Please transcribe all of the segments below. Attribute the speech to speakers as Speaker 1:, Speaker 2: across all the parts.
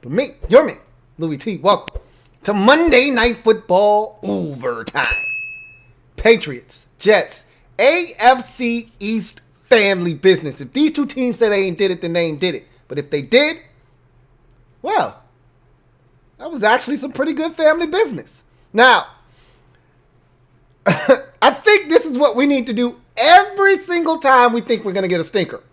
Speaker 1: But me, your man, Louie T, welcome to Monday Night Football Overtime. Patriots, Jets, AFC East family business. If these two teams say they ain't did it, then they ain't did it. But if they did, well, that was actually some pretty good family business. Now, I think this is what we need to do every single time we think we're going to get a stinker.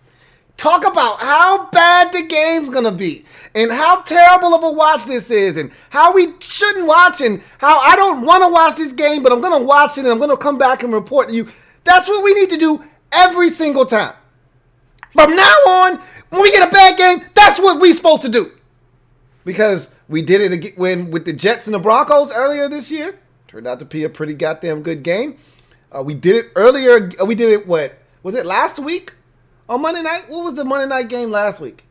Speaker 1: Talk about how bad the game's going to be and how terrible of a watch this is and how we shouldn't watch and how I don't want to watch this game, but I'm going to watch it and I'm going to come back and report to you. That's what we need to do every single time. From now on, when we get a bad game, that's what we're supposed to do. Because we did it with the Jets and the Broncos earlier this year. Turned out to be a pretty goddamn good game. We did it earlier. We did it, what? Was it last week? On Monday night? What was the Monday night game last week?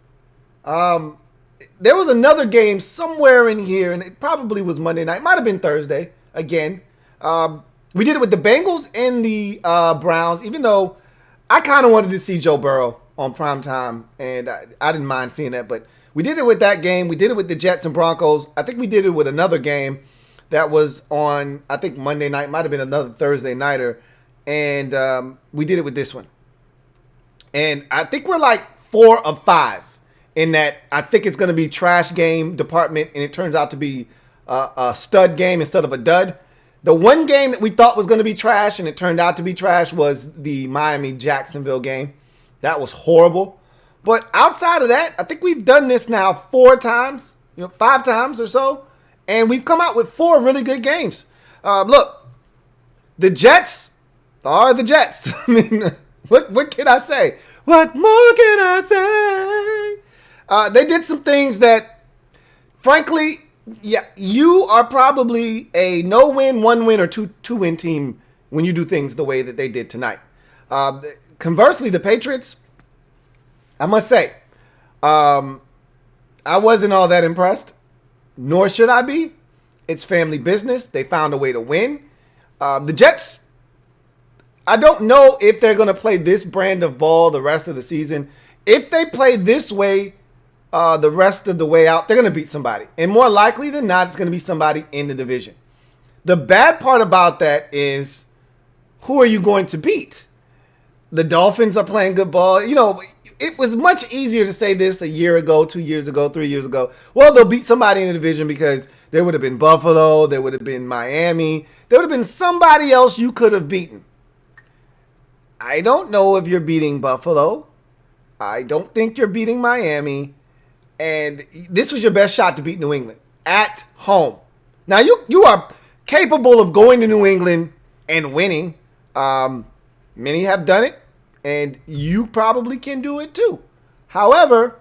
Speaker 1: There was another game somewhere in here, and it probably was Monday night. Might have been Thursday again. We did it with the Bengals and the Browns, even though I kind of wanted to see Joe Burrow on primetime, and I didn't mind seeing that. But we did it with that game. We did it with the Jets and Broncos. I think we did it with another game that was on, I think, Monday night. Might have been another Thursday nighter. And we did it with this one. And I think we're like 4 of 5 in that I think it's going to be trash game department, and it turns out to be a stud game instead of a dud. The one game that we thought was going to be trash, and it turned out to be trash, was the Miami-Jacksonville game. That was horrible. But outside of that, I think we've done this now 4 times, 5 times or so, and we've come out with 4 really good games. Look, the Jets are the Jets. I mean, what can I say? What more can I say? They did some things that, frankly, yeah, you are probably a no-win, 1-win, or two-win team when you do things the way that they did tonight. Conversely, the Patriots, I must say, I wasn't all that impressed, nor should I be. It's family business. They found a way to win. The Jets, I don't know if they're going to play this brand of ball the rest of the season. If they play this way the rest of the way out, they're going to beat somebody. And more likely than not, it's going to be somebody in the division. The bad part about that is, who are you going to beat? The Dolphins are playing good ball. It was much easier to say this a year ago, 2 years ago, 3 years ago. Well, they'll beat somebody in the division because there would have been Buffalo, there would have been Miami, there would have been somebody else you could have beaten. I don't know if you're beating Buffalo. I don't think you're beating Miami. And this was your best shot to beat New England at home. Now, you are capable of going to New England and winning. Many have done it, and you probably can do it too. However,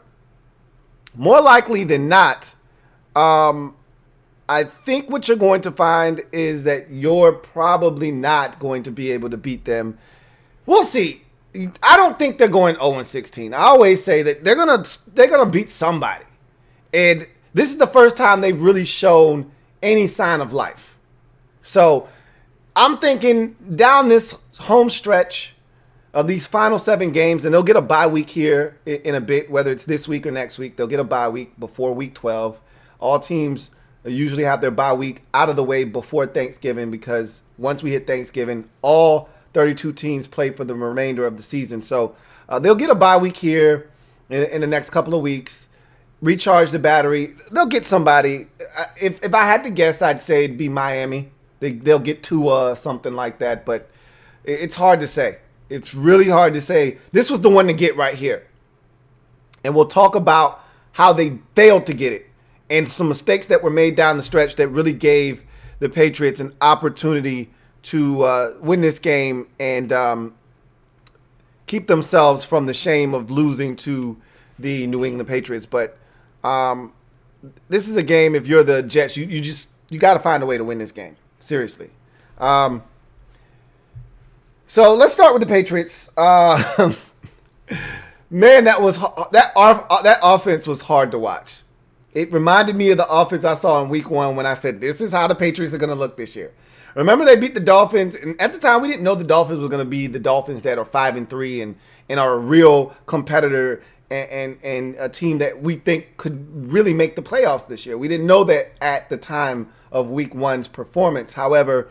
Speaker 1: more likely than not, I think what you're going to find is that you're probably not going to be able to beat them. We'll see. I don't think they're going 0-16. I always say that they're gonna beat somebody. And this is the first time they've really shown any sign of life. So I'm thinking down this home stretch of these final 7 games, and they'll get a bye week here in a bit, whether it's this week or next week. They'll get a bye week before week 12. All teams usually have their bye week out of the way before Thanksgiving, because once we hit Thanksgiving, all 32 teams play for the remainder of the season. So they'll get a bye week here in the next couple of weeks, recharge the battery. They'll get somebody. If I had to guess, I'd say it'd be Miami. They'll get Tua, something like that. But it's hard to say. It's really hard to say. This was the one to get right here. And we'll talk about how they failed to get it and some mistakes that were made down the stretch that really gave the Patriots an opportunity to win this game and keep themselves from the shame of losing to the New England Patriots. But this is a game, if you're the Jets, you got to find a way to win this game. Seriously. So let's start with the Patriots. Man, that offense was hard to watch. It reminded me of the offense I saw in week 1 when I said, this is how the Patriots are going to look this year. Remember, they beat the Dolphins, and at the time, we didn't know the Dolphins were going to be the Dolphins that are 5-3 and are a real competitor and a team that we think could really make the playoffs this year. We didn't know that at the time of Week 1's performance. However,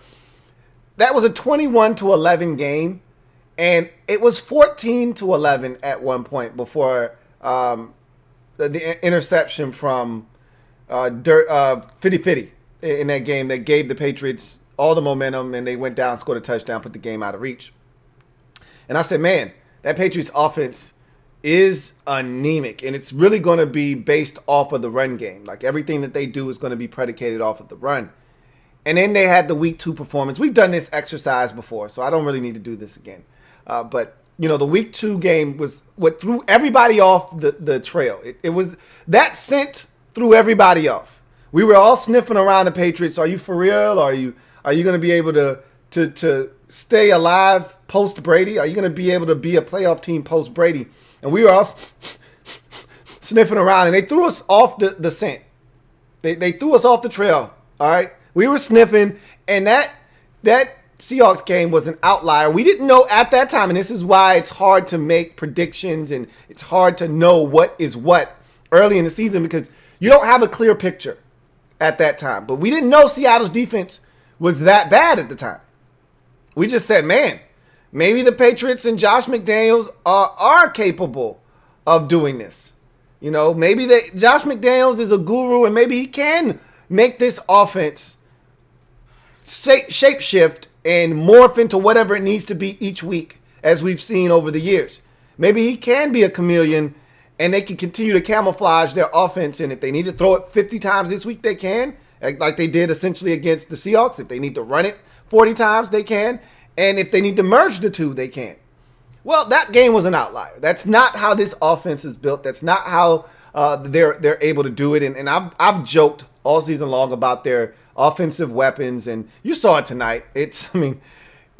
Speaker 1: that was a 21-11 game, and it was 14-11 at one point before the interception from Fitty Fitty in that game that gave the Patriots all the momentum, and they went down, scored a touchdown, put the game out of reach. And I said, man, that Patriots offense is anemic, and it's really going to be based off of the run game. Like, everything that they do is going to be predicated off of the run. And then they had the Week 2 performance. We've done this exercise before, so I don't really need to do this again. But, you know, the Week 2 game was what threw everybody off the trail. It was that scent threw everybody off. We were all sniffing around the Patriots. Are you for real? Are you going to be able to stay alive post Brady? Are you going to be able to be a playoff team post Brady? And we were all sniffing around, and they threw us off the scent. They threw us off the trail. All right, we were sniffing, and that Seahawks game was an outlier. We didn't know at that time, and this is why it's hard to make predictions, and it's hard to know what is what early in the season, because you don't have a clear picture at that time. But we didn't know Seattle's defense was that bad at the time. We just said, man, maybe the Patriots and Josh McDaniels are capable of doing this. You know, maybe Josh McDaniels is a guru, and maybe he can make this offense shape shift and morph into whatever it needs to be each week, as we've seen over the years. Maybe he can be a chameleon, and they can continue to camouflage their offense. And if they need to throw it 50 times this week, they can, like they did essentially against the Seahawks. If they need to run it 40 times, they can. And if they need to merge the two, they can. Well, that game was an outlier. That's not how this offense is built. That's not how they're able to do it. And I've joked all season long about their offensive weapons, and you saw it tonight.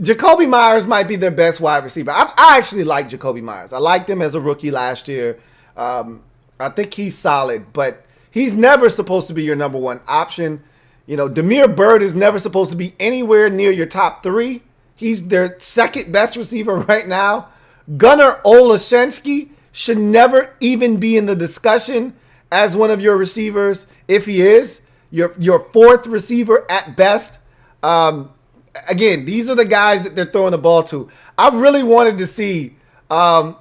Speaker 1: Jacoby Myers might be their best wide receiver. I actually like Jacoby Myers. I liked him as a rookie last year. I think he's solid, but he's never supposed to be your number one option. You know, Damiere Byrd is never supposed to be anywhere near your top 3. He's their second best receiver right now. Gunnar Olszewski should never even be in the discussion as one of your receivers. If he is your fourth receiver at best. Again, these are the guys that they're throwing the ball to. I really wanted to see what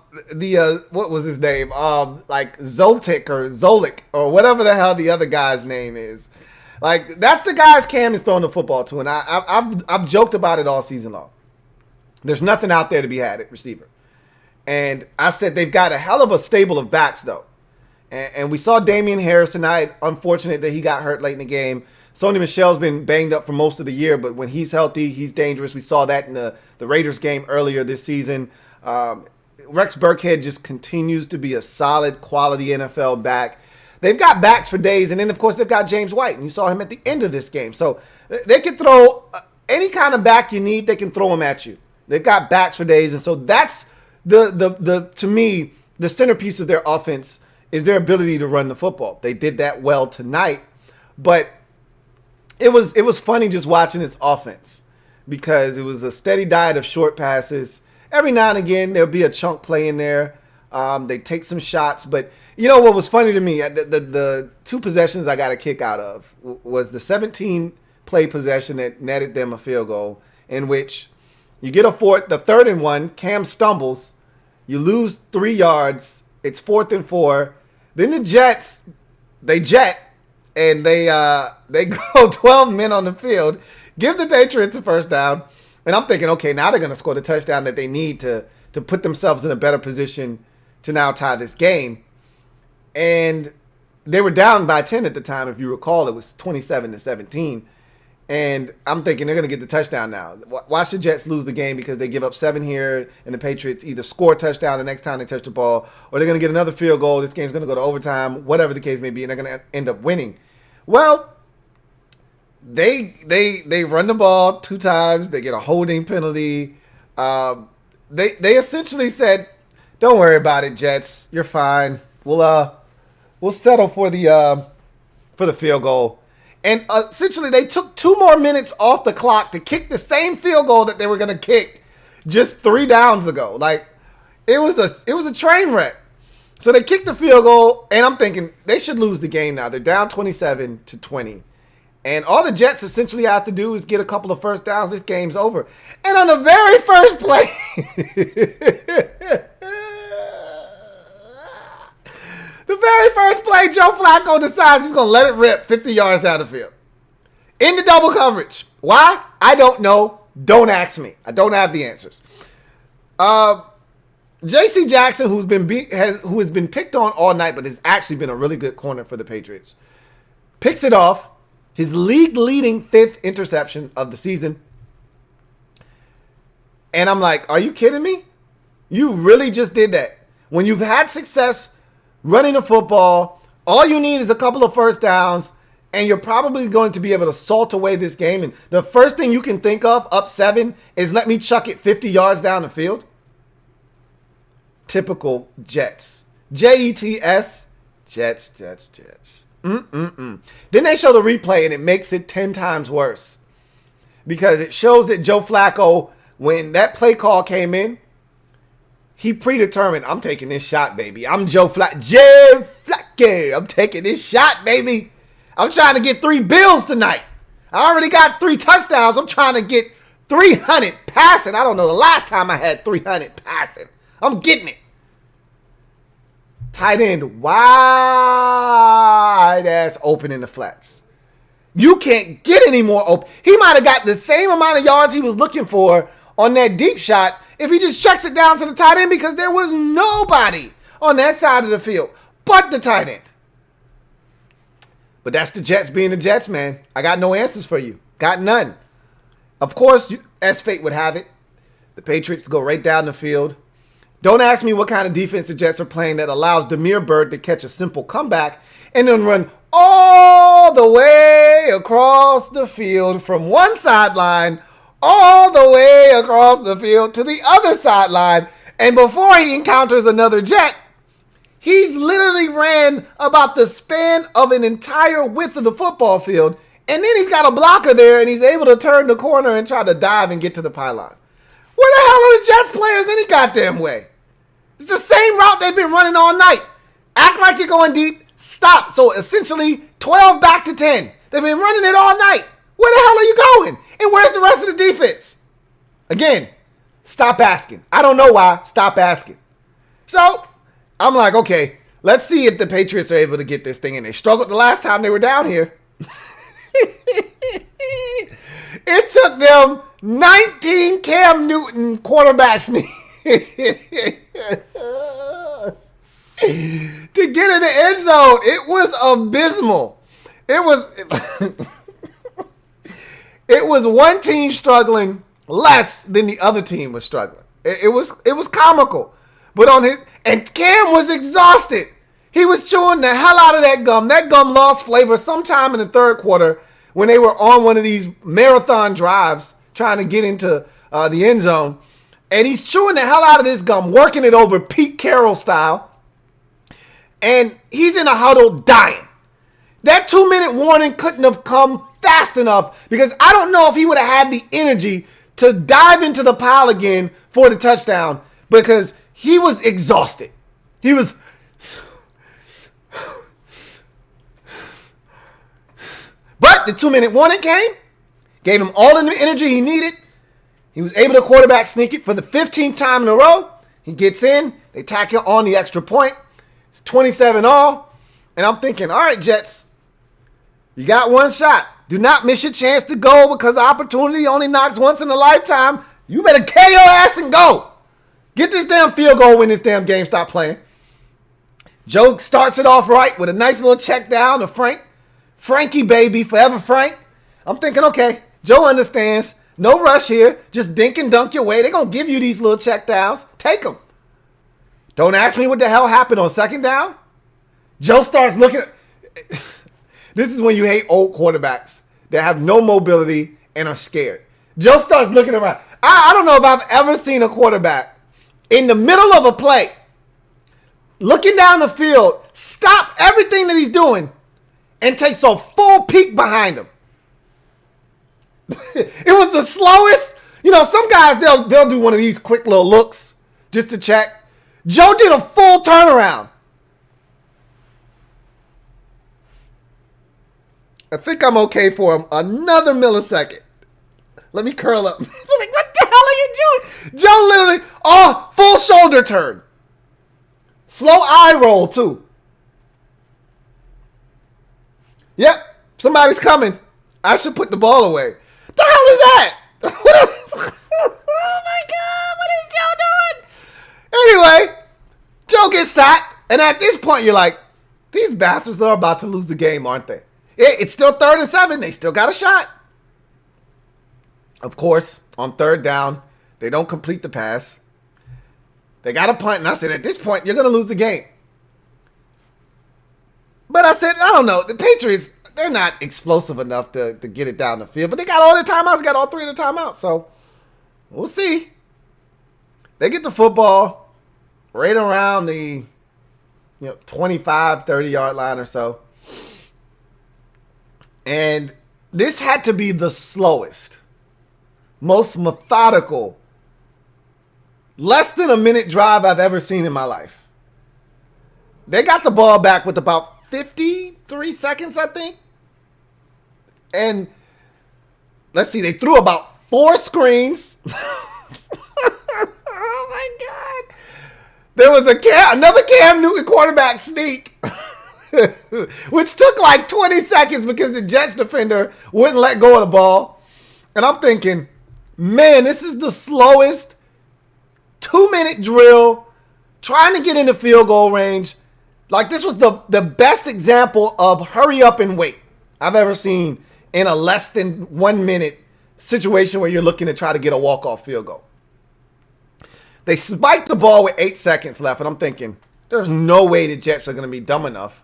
Speaker 1: was his name? Like Zoltik or Zolik or whatever the hell the other guy's name is. Like, that's the guys Cam is throwing the football to, and I've joked about it all season long. There's nothing out there to be had at receiver. And I said they've got a hell of a stable of backs, though. And we saw Damian Harris tonight. Unfortunate that he got hurt late in the game. Sony Michel's been banged up for most of the year, but when he's healthy, he's dangerous. We saw that in the Raiders game earlier this season. Rex Burkhead just continues to be a solid, quality NFL back. They've got backs for days, and then, of course, they've got James White, and you saw him at the end of this game. So they can throw any kind of back you need, they can throw them at you. They've got backs for days, and so that's to me, the centerpiece of their offense is their ability to run the football. They did that well tonight, but it was funny just watching this offense because it was a steady diet of short passes. Every now and again, there'll be a chunk play in there. They take some shots, but you know what was funny to me? The two possessions I got a kick out of was the 17-play possession that netted them a field goal, in which you get the 3rd and 1, Cam stumbles, you lose 3 yards, it's 4th and 4. Then the Jets, they jet, and they go 12 men on the field, give the Patriots a first down, and I'm thinking, okay, now they're going to score the touchdown that they need to put themselves in a better position to now tie this game. And they were down by 10 at the time. If you recall, it was 27-17. And I'm thinking they're going to get the touchdown now. Watch the Jets lose the game because they give up 7 here, and the Patriots either score a touchdown the next time they touch the ball, or they're going to get another field goal. This game's going to go to overtime, whatever the case may be, and they're going to end up winning. Well, they run the ball 2 times. They get a holding penalty. They essentially said, "Don't worry about it, Jets. You're fine. We'll settle for the field goal." And essentially, they took 2 more minutes off the clock to kick the same field goal that they were going to kick just 3 downs ago. Like, it was a train wreck. So they kick the field goal, and I'm thinking they should lose the game now. They're down 27-20. And all the Jets essentially have to do is get a couple of first downs. This game's over. And on the very first play, the very first play, Joe Flacco decides he's going to let it rip 50 yards down the field. Into double coverage. Why? I don't know. Don't ask me. I don't have the answers. J.C. Jackson, who has been picked on all night, but has actually been a really good corner for the Patriots, picks it off. His league-leading 5th interception of the season. And I'm like, are you kidding me? You really just did that. When you've had success running the football, all you need is a couple of first downs, and you're probably going to be able to salt away this game. And the first thing you can think of, up 7, is let me chuck it 50 yards down the field. Typical Jets. Jets. Jets. Then they show the replay, and it makes it 10 times worse. Because it shows that Joe Flacco, when that play call came in, he predetermined, I'm taking this shot, baby. I'm Joe Flacco. I'm taking this shot, baby. I'm trying to get 3 bills tonight. I already got 3 touchdowns. I'm trying to get 300 passing. I don't know the last time I had 300 passing. I'm getting it. Tight end wide ass open in the flats. You can't get any more open. He might have got the same amount of yards he was looking for on that deep shot if he just checks it down to the tight end, because there was nobody on that side of the field but the tight end. But that's the Jets being the Jets, man. I got no answers for you. Got none. Of course, as fate would have it, the Patriots go right down the field. Don't ask me what kind of defense the Jets are playing that allows Damiere Byrd to catch a simple comeback and then run all the way across the field from one sideline all the way across the field to the other sideline. And before he encounters another Jet, he's literally ran about the span of an entire width of the football field. And then he's got a blocker there, and he's able to turn the corner and try to dive and get to the pylon. Where the hell are the Jets players any goddamn way? It's the same route they've been running all night. Act like you're going deep. Stop. So essentially 12 back to 10. They've been running it all night. Where the hell are you going? And where's the rest of the defense? Again, stop asking. I don't know why. Stop asking. So I'm like, okay, let's see if the Patriots are able to get this thing in. They struggled the last time they were down here. It took them 19 Cam Newton quarterback sneaks to get in the end zone. It was abysmal. It was one team struggling less than the other team was struggling. It was comical. But and Cam was exhausted. He was chewing the hell out of that gum. That gum lost flavor sometime in the third quarter when they were on one of these marathon drives trying to get into the end zone. And he's chewing the hell out of this gum, working it over Pete Carroll style. And he's in a huddle dying. That 2-minute warning couldn't have come fast enough, because I don't know if he would have had the energy to dive into the pile again for the touchdown, because he was exhausted. He was... But the 2-minute warning came, gave him all the energy he needed. He was able to quarterback sneak it for the 15th time in a row. He gets in. They tack on the extra point. It's 27 all. And I'm thinking, all right, Jets, you got one shot. Do not miss your chance to go, because the opportunity only knocks once in a lifetime. You better K your ass and go. Get this damn field goal when this damn game stop playing. Joe starts it off right with a nice little check down to Frank. Frankie, baby, forever Frank. I'm thinking, okay, Joe understands. No rush here. Just dink and dunk your way. They're going to give you these little check downs. Take them. Don't ask me what the hell happened on second down. Joe starts looking at... This is when you hate old quarterbacks that have no mobility and are scared. Joe starts looking around. I don't know if I've ever seen a quarterback in the middle of a play, looking down the field, stop everything that he's doing, and takes a full peek behind him. It was the slowest. You know, some guys, they'll do one of these quick little looks just to check. Joe did a full turnaround I think I'm okay for another millisecond. Let me curl up. Like, what the hell are you doing? Joe literally, full shoulder turn. Slow eye roll, too. Yep, somebody's coming. I should put the ball away. The hell is that? Oh my God, what is Joe doing? Anyway, Joe gets sacked. And at this point, you're like, these bastards are about to lose the game, aren't they? It's still 3rd and 7. They still got a shot. Of course, on 3rd down, they don't complete the pass. They got a punt. And I said, at this point, you're going to lose the game. But I said, I don't know. The Patriots, they're not explosive enough to get it down the field. But they got all their timeouts. Got all 3 of the timeouts. So we'll see. They get the football right around the 25, 30-yard line or so. And this had to be the slowest, most methodical, less than a minute drive I've ever seen in my life. They got the ball back with about 53 seconds, I think. And let's see, they threw about 4 screens. Oh my God. There was another Cam Newton quarterback sneak, which took like 20 seconds because the Jets defender wouldn't let go of the ball. And I'm thinking, man, this is the slowest 2-minute drill trying to get into field goal range. Like, this was the best example of hurry up and wait I've ever seen in a less than 1 minute situation where you're looking to try to get a walk-off field goal. They spiked the ball with 8 seconds left, and I'm thinking, there's no way the Jets are going to be dumb enough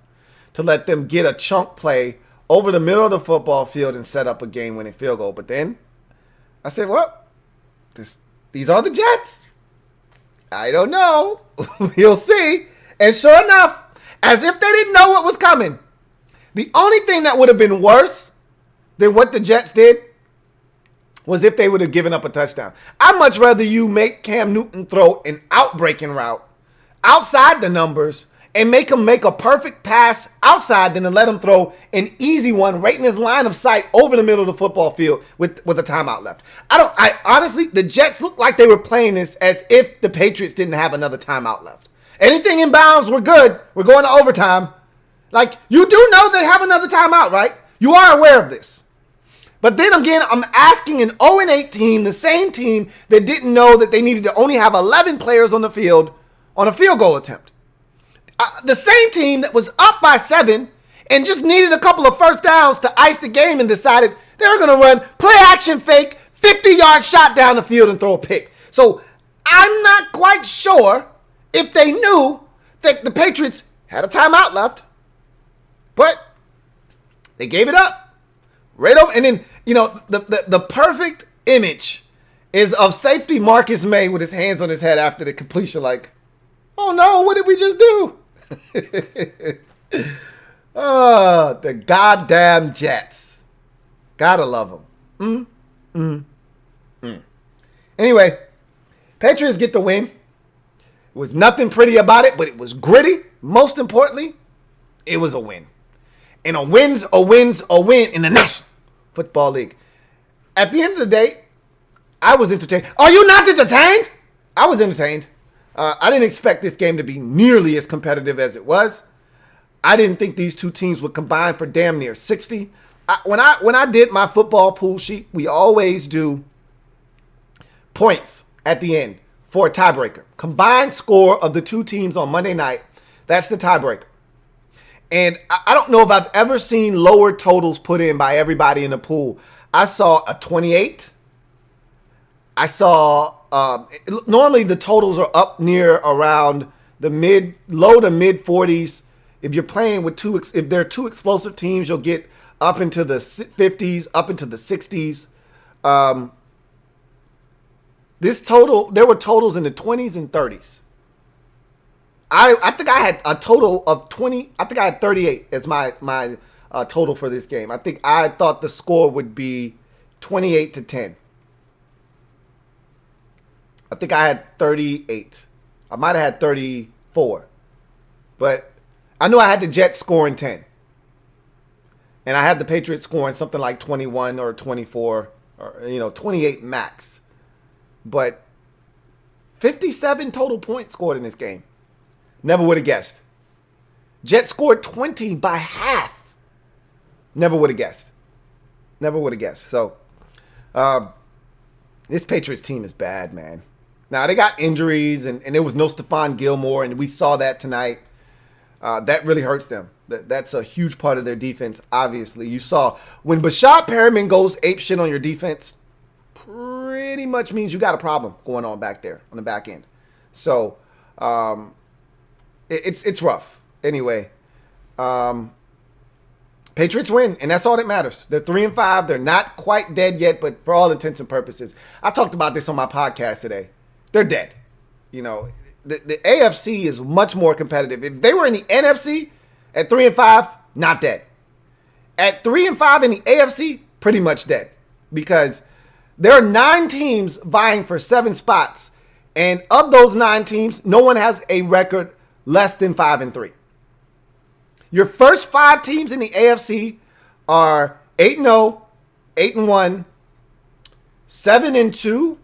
Speaker 1: to let them get a chunk play over the middle of the football field and set up a game-winning field goal. But then I said, well, these are the Jets. I don't know. You'll see. And sure enough, as if they didn't know what was coming, the only thing that would have been worse than what the Jets did was if they would have given up a touchdown. I'd much rather you make Cam Newton throw an outbreaking route outside the numbers and make him make a perfect pass outside than to let him throw an easy one right in his line of sight over the middle of the football field with a timeout left. I honestly, the Jets looked like they were playing this as if the Patriots didn't have another timeout left. Anything in bounds, we're good. We're going to overtime. Like, you do know they have another timeout, right? You are aware of this. But then again, I'm asking an 0-8 team, the same team that didn't know that they needed to only have 11 players on the field on a field goal attempt. The same team that was up by 7 and just needed a couple of first downs to ice the game and decided they were going to run play action fake, 50-yard shot down the field and throw a pick. So I'm not quite sure if they knew that the Patriots had a timeout left, but they gave it up right over. And then, the perfect image is of safety Marcus May with his hands on his head after the completion, like, oh no, what did we just do? Oh, the goddamn Jets. Gotta love them. Anyway, Patriots get the win. It was nothing pretty about it, but it was gritty. Most importantly, it was a win. And a win's a win in the National Football League. At the end of the day, I was entertained. Are you not entertained? I was entertained. I didn't expect this game to be nearly as competitive as it was. I didn't think these two teams would combine for damn near 60. When I did my football pool sheet, we always do points at the end for a tiebreaker. Combined score of the two teams on Monday night, that's the tiebreaker. And I don't know if I've ever seen lower totals put in by everybody in the pool. I saw a 28. I saw, normally the totals are up near around the low to mid 40s. If you're playing with if there are two explosive teams, you'll get up into the 50s, up into the 60s. There were totals in the 20s and 30s. I think I had a total of 20. I think I had 38 as my total for this game. I thought the score would be 28-10. I think I had 38. I might have had 34. But I knew I had the Jets scoring 10. And I had the Patriots scoring something like 21 or 24 or 28 max. But 57 total points scored in this game. Never would have guessed. Jets scored 20 by half. Never would have guessed. Never would have guessed. So, this Patriots team is bad, man. Now, they got injuries, and there was no Stephon Gilmore, and we saw that tonight. That really hurts them. That's a huge part of their defense, obviously. You saw when Bashad Perriman goes apeshit on your defense, pretty much means you got a problem going on back there on the back end. So, it's rough. Anyway, Patriots win, and that's all that matters. They're 3-5. They're not quite dead yet, but for all intents and purposes, I talked about this on my podcast today. They're dead. The AFC is much more competitive. If they were in the NFC at 3-5, not dead. At 3-5 in the AFC, pretty much dead, because there are 9 teams vying for 7 spots, and of those 9 teams, no one has a record less than 5-3. Your first 5 teams in the AFC are 8-0, 8-1, 7-2,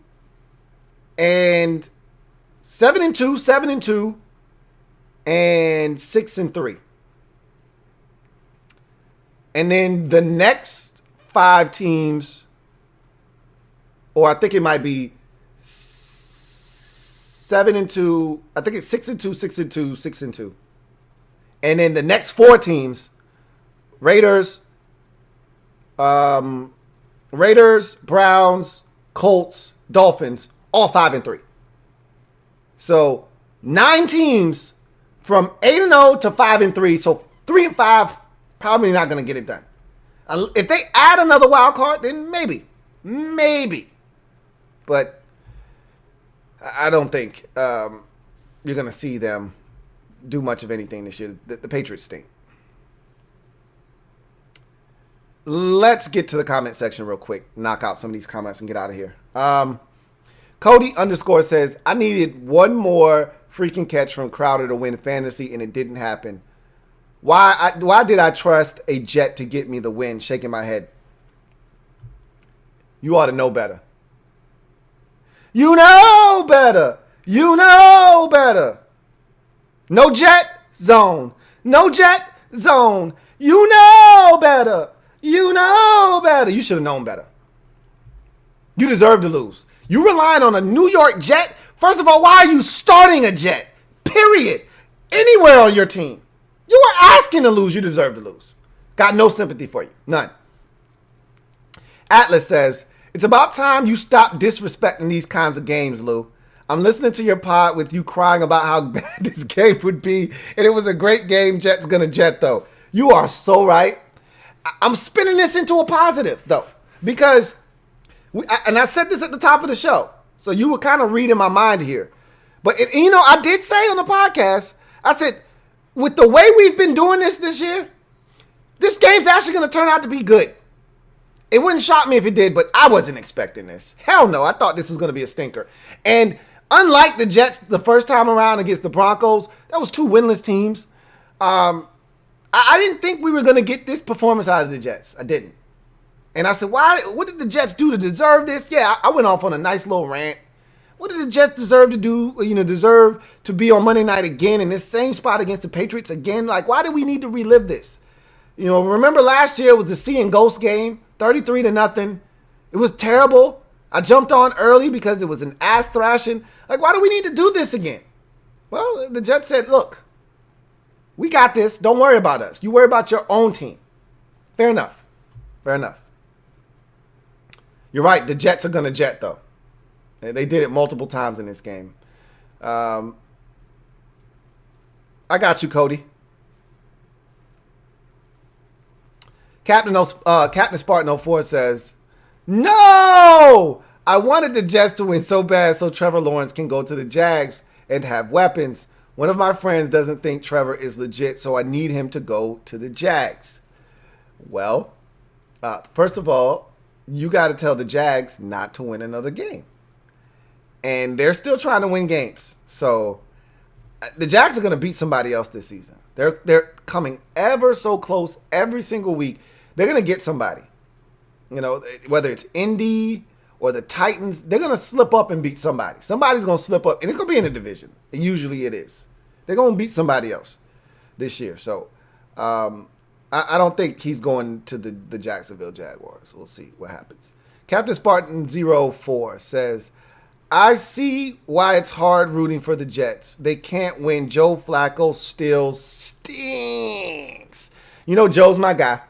Speaker 1: and 7-2, 7-2, and 6-3. And then the next 5 teams, or I think it might be 7-2. I think it's 6-2, 6-2, 6-2. And then the next 4 teams, Raiders, Browns, Colts, Dolphins, all 5-3. So 9 teams from 8-0 to 5-3. So 3-5, probably not going to get it done. If they add another wild card, then maybe. But I don't think you're going to see them do much of anything this year. The Patriots stink. Let's get to the comment section real quick. Knock out some of these comments and get out of here. Cody _ says, I needed one more freaking catch from Crowder to win fantasy, and it didn't happen. Why did I trust a Jet to get me the win? Shaking my head. You ought to know better. You know better. You know better. No jet zone. No jet zone. You know better. You know better. You should have known better. You deserve to lose. You relying on a New York Jet. First of all, why are you starting a Jet? Period. Anywhere on your team. You were asking to lose. You deserve to lose. Got no sympathy for you. None. Atlas says, it's about time you stop disrespecting these kinds of games, Lou. I'm listening to your pod with you crying about how bad this game would be, and it was a great game. Jet's gonna jet, though. You are so right. I'm spinning this into a positive, though, because, and I said this at the top of the show, so you were kind of reading my mind here. But, I did say on the podcast, I said, with the way we've been doing this year, this game's actually going to turn out to be good. It wouldn't shock me if it did, but I wasn't expecting this. Hell no, I thought this was going to be a stinker. And unlike the Jets the first time around against the Broncos, that was 2 winless teams. I didn't think we were going to get this performance out of the Jets. I didn't. And I said, what did the Jets do to deserve this? Yeah, I went off on a nice little rant. What did the Jets deserve to do? Deserve to be on Monday night again in this same spot against the Patriots again? Like, why do we need to relive this? Remember last year was the Sea and Ghost game, 33-0. It was terrible. I jumped on early because it was an ass thrashing. Like, why do we need to do this again? Well, the Jets said, look, we got this. Don't worry about us. You worry about your own team. Fair enough. Fair enough. You're right. The Jets are going to jet, though. They did it multiple times in this game. I got you, Cody. Captain Spartan 04 says, no! I wanted the Jets to win so bad so Trevor Lawrence can go to the Jags and have weapons. One of my friends doesn't think Trevor is legit, so I need him to go to the Jags. Well, first of all, you got to tell the Jags not to win another game. And they're still trying to win games. So the Jags are going to beat somebody else this season. They're coming ever so close every single week. they're going to get somebody. You know, whether it's Indy or the Titans, they're going to slip up and beat somebody. Somebody's going to slip up, and it's going to be in the division. Usually it is. They're going to beat somebody else this year. So I don't think he's going to the Jacksonville Jaguars. We'll see what happens. Captain Spartan 04 says, I see why it's hard rooting for the Jets. They can't win. Joe Flacco still stinks. You know, Joe's my guy.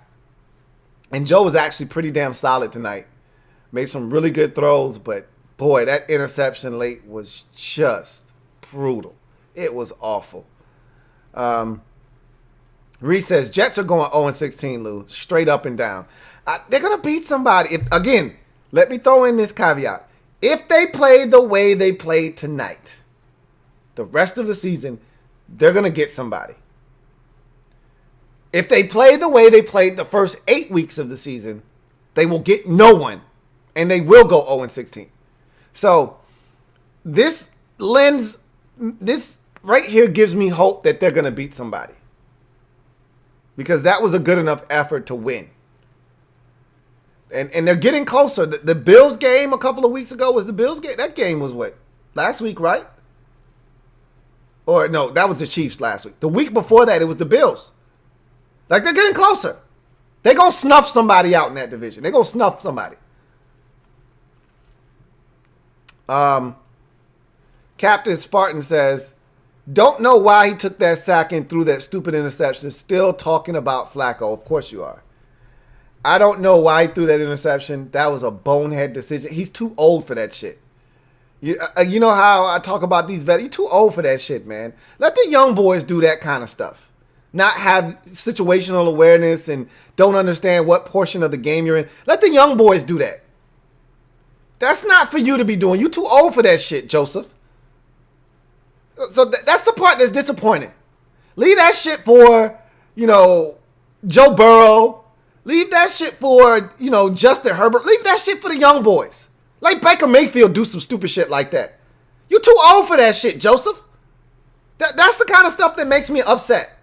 Speaker 1: And Joe was actually pretty damn solid tonight. Made some really good throws, but boy, that interception late was just brutal. It was awful. Reed says, Jets are going 0-16, Lou. Straight up and down. They're going to beat somebody. Again, let me throw in this caveat. If they play the way they played tonight, the rest of the season, they're going to get somebody. If they play the way they played the first 8 weeks of the season, they will get no one, and they will go 0-16. So this right here gives me hope that they're going to beat somebody, because that was a good enough effort to win. And they're getting closer. The Bills game a couple of weeks ago was the Bills game. That game was what? Last week, right? Or no, that was the Chiefs last week. The week before that, it was the Bills. Like, they're getting closer. They're going to snuff somebody out in that division. They're going to snuff somebody. Captain Spartan says, don't know why he took that sack and threw that stupid interception. Still talking about Flacco. Of course you are. I don't know why he threw that interception. That was a bonehead decision. He's too old for that shit. You know how I talk about these vets? You're too old for that shit, man. Let the young boys do that kind of stuff. Not have situational awareness and don't understand what portion of the game you're in. Let the young boys do that. That's not for you to be doing. You're too old for that shit, Joseph. So that's the part that's disappointing. Leave that shit for, Joe Burrow. Leave that shit for, Justin Herbert. Leave that shit for the young boys. Let Baker Mayfield do some stupid shit like that. You're too old for that shit, Joseph. That's the kind of stuff that makes me upset.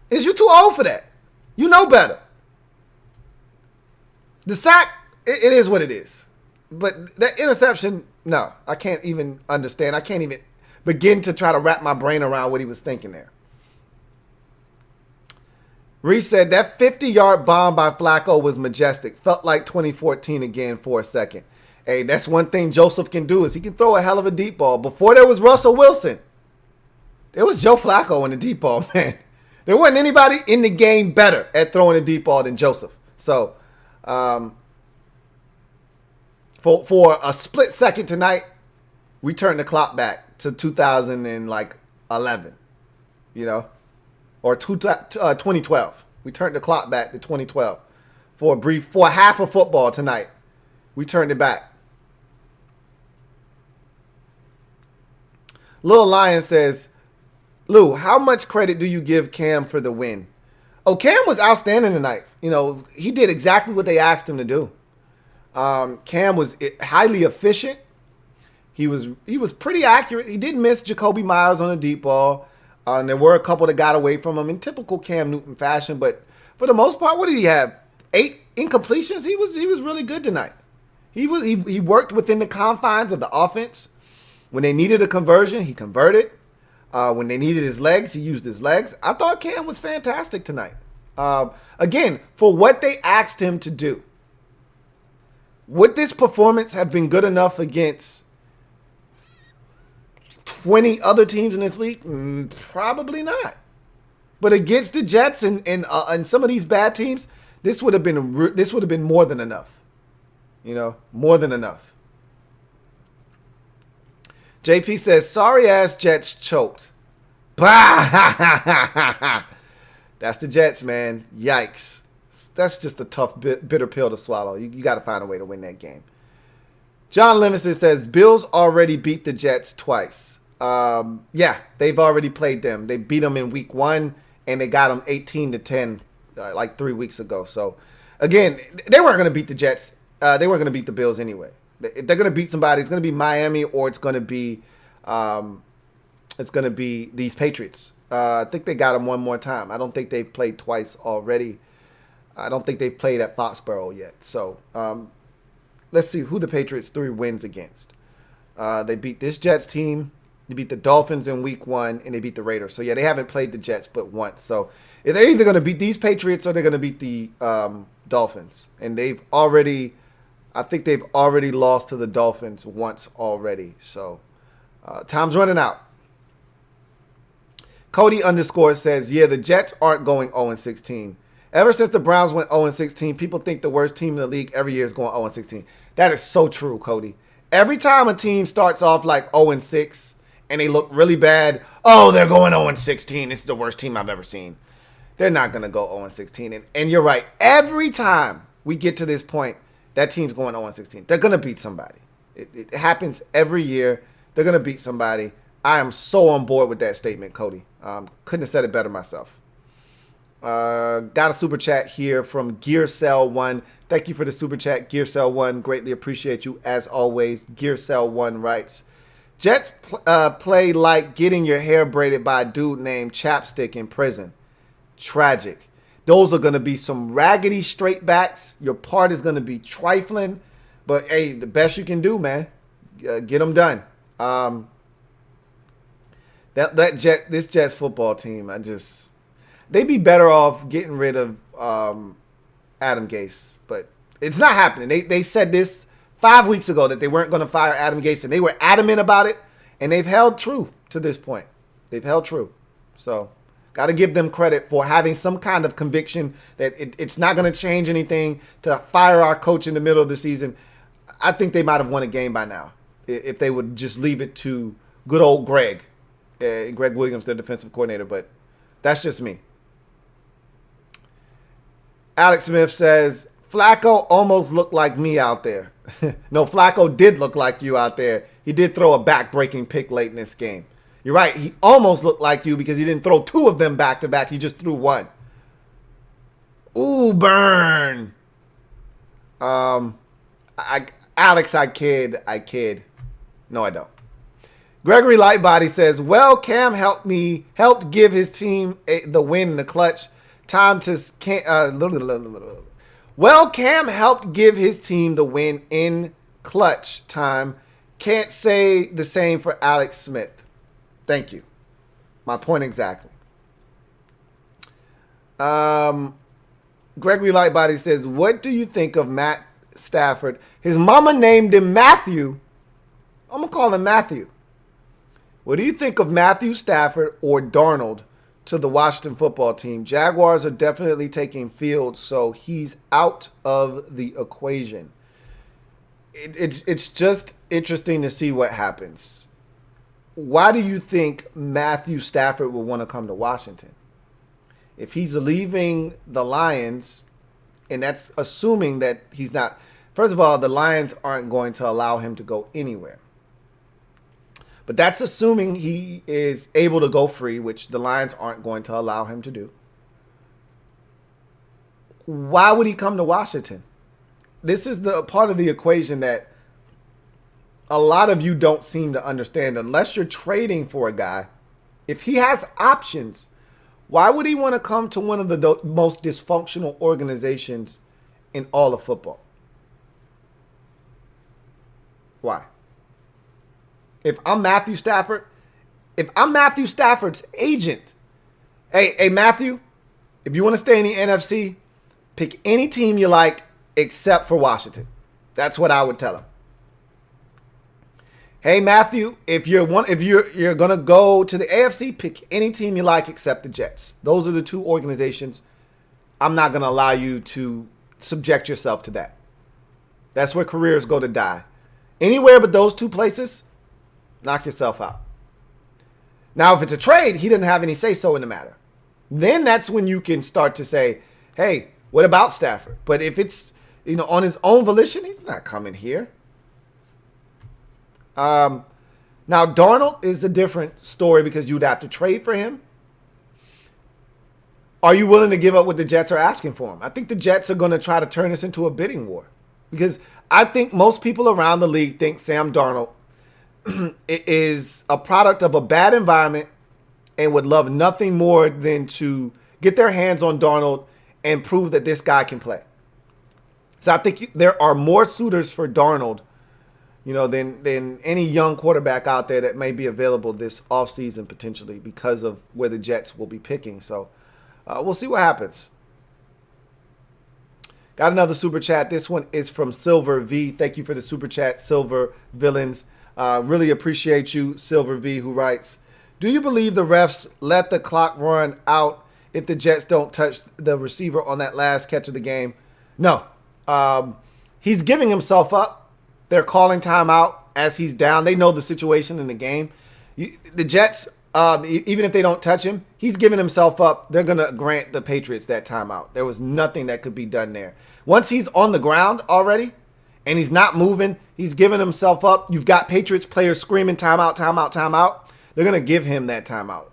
Speaker 1: Is you too old for that. You know better. The sack, it is what it is. But that interception, no, I can't even understand. I can't even begin to try to wrap my brain around what he was thinking there. Reese said that 50-yard bomb by Flacco was majestic. Felt like 2014 again for a second. Hey, that's one thing Joseph can do, is he can throw a hell of a deep ball. Before there was Russell Wilson, there was Joe Flacco in the deep ball, man. There wasn't anybody in the game better at throwing a deep ball than Joseph. So, for a split second tonight, we turned the clock back to 2011, or 2012. We turned the clock back to 2012 for half of football tonight. We turned it back. Lil Lion says, Lou, how much credit do you give Cam for the win? Oh, Cam was outstanding tonight. He did exactly what they asked him to do. Cam was highly efficient. He was pretty accurate. He did miss Jacoby Myers on a deep ball. And there were a couple that got away from him in typical Cam Newton fashion. But for the most part, what did he have? 8 incompletions? He was really good tonight. He worked within the confines of the offense. When they needed a conversion, he converted. When they needed his legs, he used his legs. I thought Cam was fantastic tonight. Again, for what they asked him to do. Would this performance have been good enough against 20 other teams in this league? Probably not. But against the Jets and some of these bad teams, this would have been more than enough. More than enough. JP says, sorry ass Jets choked. Bah! That's the Jets, man. Yikes. That's just a tough, bitter pill to swallow. You got to find a way to win that game. John Livingston says, Bills already beat the Jets twice. Yeah, they've already played them. They beat them in week 1, and they got them 18-10 like 3 weeks ago. So, again, they weren't going to beat the Jets. They weren't going to beat the Bills anyway. They're going to beat somebody. It's going to be Miami, or it's going to be these Patriots. I think they got them one more time. I don't think they've played twice already. I don't think they've played at Foxborough yet. So let's see who the Patriots 3 wins against. They beat this Jets team. They beat the Dolphins in week 1, and they beat the Raiders. So, yeah, they haven't played the Jets but once. So, they're either going to beat these Patriots or they're going to beat the Dolphins. And I think they've already lost to the Dolphins once already. So, time's running out. Cody _ says, yeah, the Jets aren't going 0-16. Ever since the Browns went 0-16, people think the worst team in the league every year is going 0-16. That is so true, Cody. Every time a team starts off like 0-6 and they look really bad, oh, they're going 0-16. This is the worst team I've ever seen. They're not going to go 0-16. And you're right. Every time we get to this point, that team's going 0-16. They're going to beat somebody. It happens every year. They're going to beat somebody. I am so on board with that statement, Cody. Couldn't have said it better myself. Got a super chat here from GearCell1. Thank you for the super chat, GearCell1. Greatly appreciate you as always. GearCell1 writes, Jets play like getting your hair braided by a dude named Chapstick in prison. Tragic. Those are going to be some raggedy straight backs. Your part is going to be trifling. But, hey, the best you can do, man. Get them done. This Jets football team, they'd be better off getting rid of Adam Gase. But it's not happening. They said this 5 weeks ago that they weren't going to fire Adam Gase, and they were adamant about it, and they've held true to this point. They've held true. So, got to give them credit for having some kind of conviction that it's not going to change anything to fire our coach in the middle of the season. I think they might have won a game by now if they would just leave it to good old Greg. Greg Williams, their defensive coordinator, but that's just me. Alex Smith says, Flacco almost looked like me out there. No, Flacco did look like you out there. He did throw a back-breaking pick late in this game. You're right. He almost looked like you because he didn't throw 2 of them back-to-back. He just threw 1. Ooh, burn. Alex, I kid. No, I don't. Gregory Lightbody says, well, Cam helped give his team the win in the clutch. Well, Cam helped give his team the win in clutch time. Can't say the same for Alex Smith. Thank you. My point exactly. Gregory Lightbody says, what do you think of Matt Stafford? His mama named him Matthew. I'm going to call him Matthew. What do you think of Matthew Stafford or Darnold to the Washington football team? Jaguars are definitely taking Fields, so he's out of the equation. It's just interesting to see what happens. Why do you think Matthew Stafford will want to come to Washington? If he's leaving the Lions, and that's assuming that he's not. First of all, the Lions aren't going to allow him to go anywhere. But that's assuming he is able to go free, which the Lions aren't going to allow him to do. Why would he come to Washington? This is the part of the equation that a lot of you don't seem to understand. Unless you're trading for a guy, if he has options, why would he want to come to one of the most dysfunctional organizations in all of football? Why? If I'm Matthew Stafford, if I'm Matthew Stafford's agent, hey Matthew, if you want to stay in the NFC, pick any team you like except for Washington. That's what I would tell him. Hey Matthew, if you're gonna go to the AFC, pick any team you like except the Jets. Those are the 2 organizations. I'm not gonna allow you to subject yourself to that. That's where careers go to die. Anywhere but those 2 places, knock yourself out. Now, if it's a trade, he doesn't have any say-so in the matter. Then that's when you can start to say, hey, what about Stafford? But if it's, on his own volition, he's not coming here. Now, Darnold is a different story because you'd have to trade for him. Are you willing to give up what the Jets are asking for him? I think the Jets are going to try to turn this into a bidding war because I think most people around the league think Sam Darnold is a product of a bad environment and would love nothing more than to get their hands on Darnold and prove that this guy can play. So I think there are more suitors for Darnold, than any young quarterback out there that may be available this offseason potentially because of where the Jets will be picking. So we'll see what happens. Got another super chat. This one is from Silver V. Thank you for the super chat, Silver Villains. Really appreciate you, Silver V, who writes, do you believe the refs let the clock run out if the Jets don't touch the receiver on that last catch of the game? No. He's giving himself up. They're calling timeout as he's down. They know the situation in the game. The Jets, even if they don't touch him, he's giving himself up. They're going to grant the Patriots that timeout. There was nothing that could be done there. Once he's on the ground already and he's not moving, he's giving himself up. You've got Patriots players screaming timeout, timeout, timeout. They're going to give him that timeout.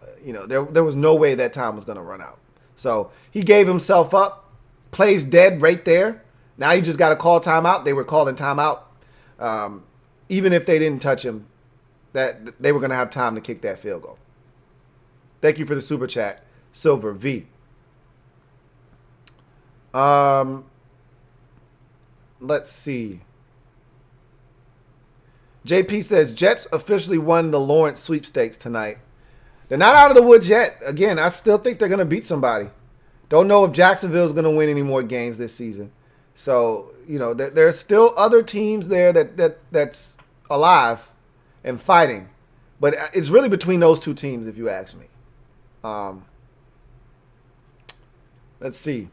Speaker 1: There was no way that time was going to run out. So he gave himself up. Plays dead right there. Now you just got to call timeout. They were calling timeout. Even if they didn't touch him, that they were going to have time to kick that field goal. Thank you for the super chat, Silver V. Let's see. JP says, Jets officially won the Lawrence sweepstakes tonight. They're not out of the woods yet. Again, I still think they're going to beat somebody. Don't know if Jacksonville's going to win any more games this season. So, there's still other teams there that's alive and fighting. But it's really between those two teams, if you ask me. Let's see.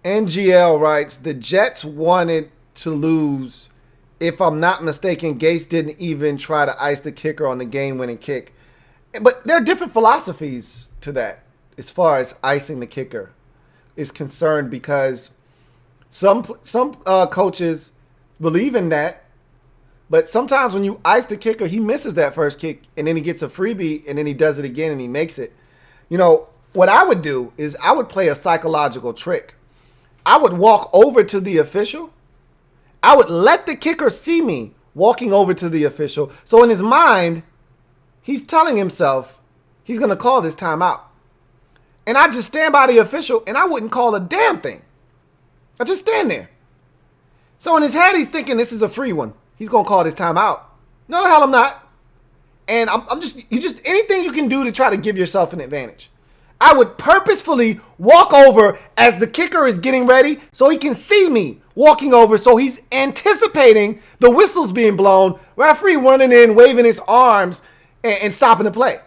Speaker 1: NGL writes, the Jets wanted to lose. If I'm not mistaken, Gase didn't even try to ice the kicker on the game-winning kick. But there are different philosophies to that as far as icing the kicker is concerned, because some coaches believe in that. But sometimes when you ice the kicker, he misses that first kick, and then he gets a freebie, and then he does it again, and he makes it. What I would do is I would play a psychological trick. I would walk over to the official. I would let the kicker see me walking over to the official. So in his mind, he's telling himself he's going to call this timeout. And I just stand by the official, and I wouldn't call a damn thing. I just stand there. So in his head, he's thinking this is a free one. He's going to call this timeout. No, the hell I'm not. And I'm just anything you can do to try to give yourself an advantage. I would purposefully walk over as the kicker is getting ready so he can see me walking over, so he's anticipating the whistles being blown, referee running in, waving his arms, and stopping the play.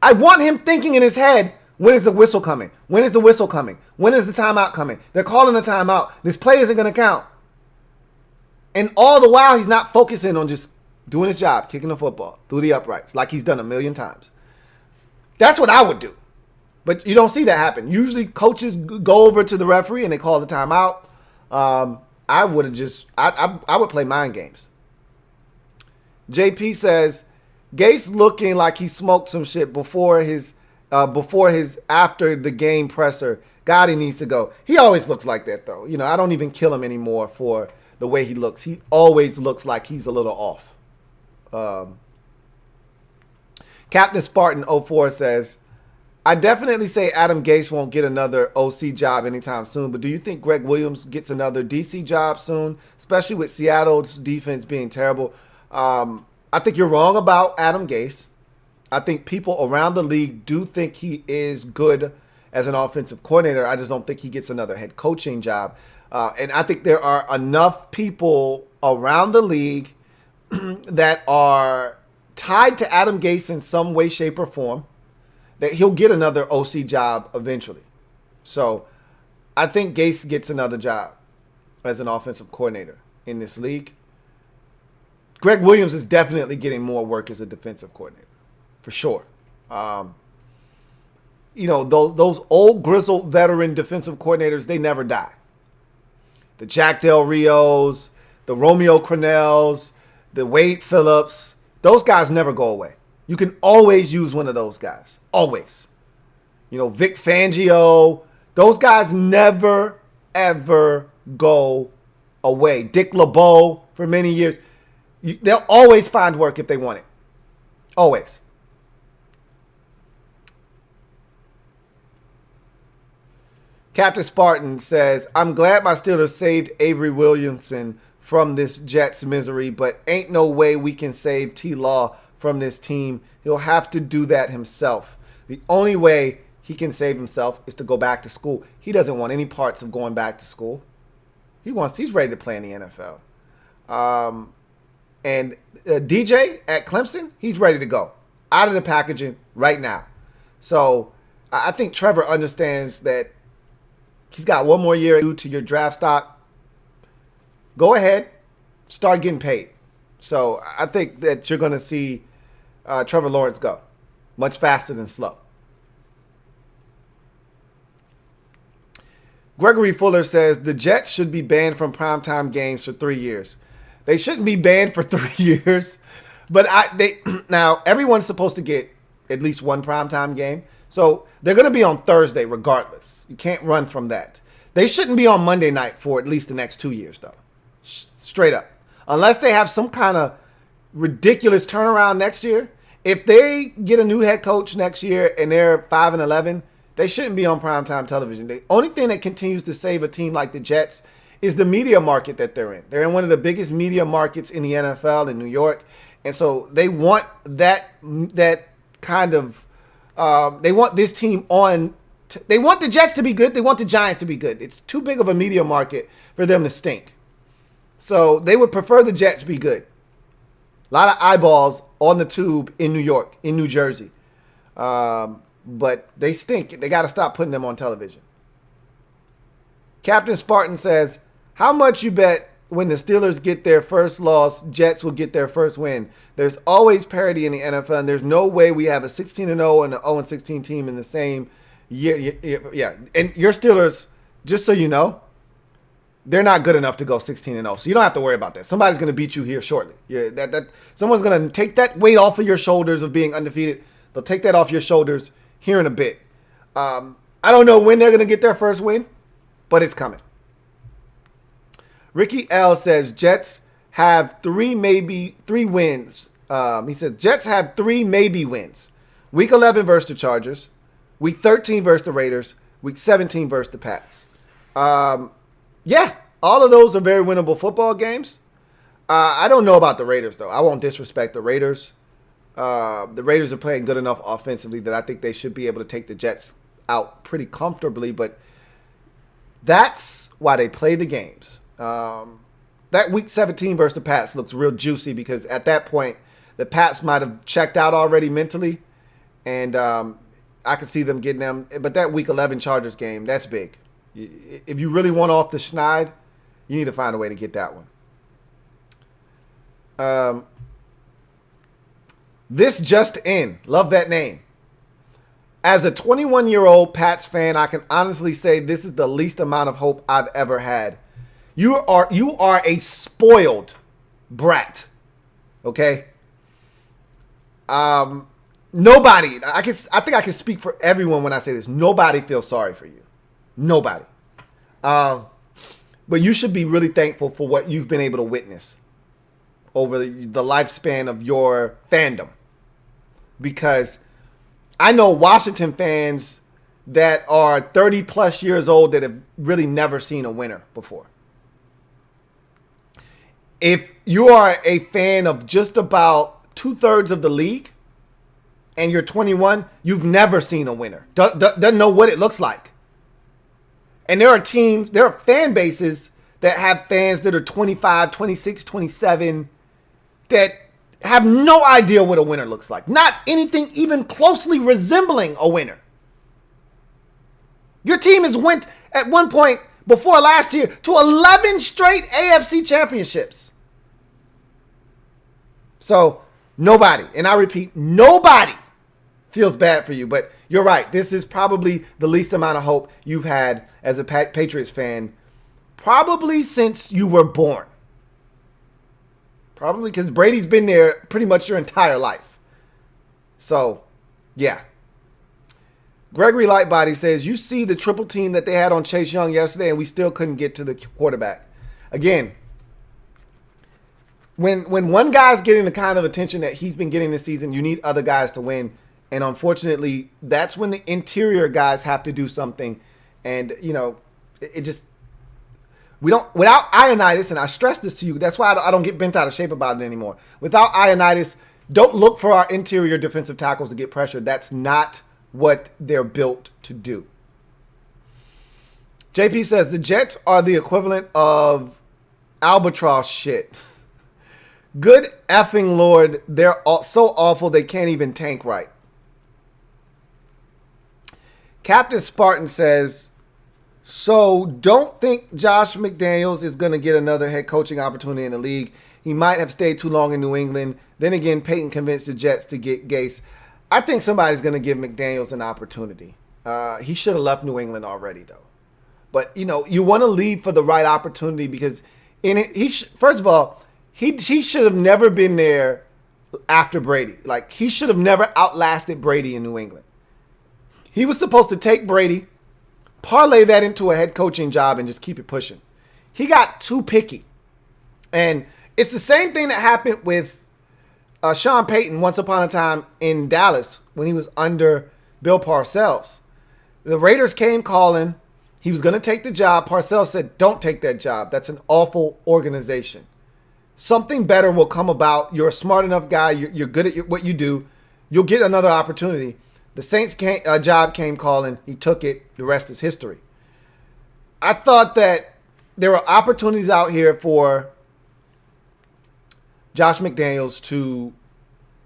Speaker 1: I want him thinking in his head, when is the whistle coming? When is the whistle coming? When is the timeout coming? They're calling a timeout. This play isn't going to count. And all the while, he's not focusing on just doing his job, kicking the football through the uprights like he's done a million times. That's what I would do. But you don't see that happen. Usually coaches go over to the referee and they call the timeout. I would play mind games. JP says, Gase looking like he smoked some shit before his after the game presser. God, he needs to go. He always looks like that, though. I don't even kill him anymore for the way he looks. He always looks like he's a little off. Captain Spartan 04 says, I definitely say Adam Gase won't get another OC job anytime soon, but do you think Greg Williams gets another DC job soon, especially with Seattle's defense being terrible? I think you're wrong about Adam Gase. I think people around the league do think he is good as an offensive coordinator. I just don't think he gets another head coaching job. And I think there are enough people around the league that are tied to Adam Gase in some way, shape, or form that he'll get another OC job eventually. So I think Gase gets another job as an offensive coordinator in this league. Greg Williams is definitely getting more work as a defensive coordinator, for sure. Those old grizzled veteran defensive coordinators, they never die. The Jack Del Rios, the Romeo Crennels, the Wade Phillips, those guys never go away. You can always use one of those guys. Always. Vic Fangio. Those guys never, ever go away. Dick LeBeau for many years. They'll always find work if they want it. Always. Captain Spartan says, I'm glad my Steelers saved Avery Williamson from this Jets misery, but ain't no way we can save T-Law from this team. He'll have to do that himself. The only way he can save himself is to go back to school. He doesn't want any parts of going back to school. He's ready to play in the NFL. And DJ at Clemson, he's ready to go. Out of the packaging right now. So I think Trevor understands that he's got one more year due to your draft stock. Go ahead, start getting paid. So I think that you're going to see Trevor Lawrence go much faster than slow. Gregory Fuller says the Jets should be banned from primetime games for 3 years. They shouldn't be banned for 3 years, but now everyone's supposed to get at least one primetime game. So they're going to be on Thursday regardless. You can't run from that. They shouldn't be on Monday night for at least the next 2 years, though. Straight up. Unless they have some kind of ridiculous turnaround next year. If they get a new head coach next year and they're 5-11, they shouldn't be on primetime television. The only thing that continues to save a team like the Jets is the media market that they're in. They're in one of the biggest media markets in the NFL in New York. And so they want that kind of they want this team on. They want the Jets to be good. They want the Giants to be good. It's too big of a media market for them to stink. So they would prefer the Jets be good. A lot of eyeballs on the tube in New York, in New Jersey. But they stink. They got to stop putting them on television. Captain Spartan says, how much you bet when the Steelers get their first loss, Jets will get their first win? There's always parity in the NFL, and there's no way we have a 16-0 and an 0-16 team in the same year. Yeah, and your Steelers, just so you know, they're not good enough to go 16-0, so you don't have to worry about that. Somebody's going to beat you here shortly. Someone's going to take that weight off of your shoulders of being undefeated. They'll take that off your shoulders here in a bit. I don't know when they're going to get their first win, but it's coming. Ricky L says Jets have three wins. He says Jets have 3 maybe wins. Week 11 versus the Chargers. Week 13 versus the Raiders. Week 17 versus the Pats. Yeah, all of those are very winnable football games. I don't know about the Raiders, though. I won't disrespect the Raiders. The Raiders are playing good enough offensively that I think they should be able to take the Jets out pretty comfortably, but that's why they play the games. That Week 17 versus the Pats looks real juicy because at that point, the Pats might have checked out already mentally, and I could see them getting them. But that Week 11 Chargers game, that's big. If you really want off the schneid, you need to find a way to get that one. This just in. Love that name. As a 21-year-old Pats fan, I can honestly say this is the least amount of hope I've ever had. You are a spoiled brat. Okay? Nobody, I think I can speak for everyone when I say this. Nobody feels sorry for you. Nobody. But you should be really thankful for what you've been able to witness over the lifespan of your fandom. Because I know Washington fans that are 30 plus years old that have really never seen a winner before. If you are a fan of just about 2/3 of the league and you're 21, you've never seen a winner. Doesn't know what it looks like. And there are fan bases that have fans that are 25, 26, 27 that have no idea what a winner looks like. Not anything even closely resembling a winner. Your team has went at one point before last year to 11 straight AFC championships. So nobody, and I repeat, nobody feels bad for you. But you're right. This is probably the least amount of hope you've had as a Patriots fan probably since you were born. Probably because Brady's been there pretty much your entire life. So, yeah. Gregory Lightbody says, you see the triple team that they had on Chase Young yesterday, and we still couldn't get to the quarterback. Again, when one guy's getting the kind of attention that he's been getting this season, you need other guys to win. And unfortunately, that's when the interior guys have to do something. And, you know, it just, we don't, without Ioannidis, and I stress this to you, that's why I don't get bent out of shape about it anymore. Without Ioannidis, don't look for our interior defensive tackles to get pressured. That's not what they're built to do. JP says, the Jets are the equivalent of albatross shit. Good effing Lord, they're so awful they can't even tank right. Captain Spartan says, so don't think Josh McDaniels is going to get another head coaching opportunity in the league. He might have stayed too long in New England. Then again, Peyton convinced the Jets to get Gase. I think somebody's going to give McDaniels an opportunity. He should have left New England already, though. But, you know, you want to leave for the right opportunity because first of all, he should have never been there after Brady. Like, he should have never outlasted Brady in New England. He was supposed to take Brady, parlay that into a head coaching job, and just keep it pushing. He got too picky. And it's the same thing that happened with Sean Payton once upon a time in Dallas when he was under Bill Parcells. The Raiders came calling. He was going to take the job. Parcells said, don't take that job. That's an awful organization. Something better will come about. You're a smart enough guy. You're good at what you do. You'll get another opportunity. The Saints job came calling. He took it. The rest is history. I thought that there were opportunities out here for Josh McDaniels to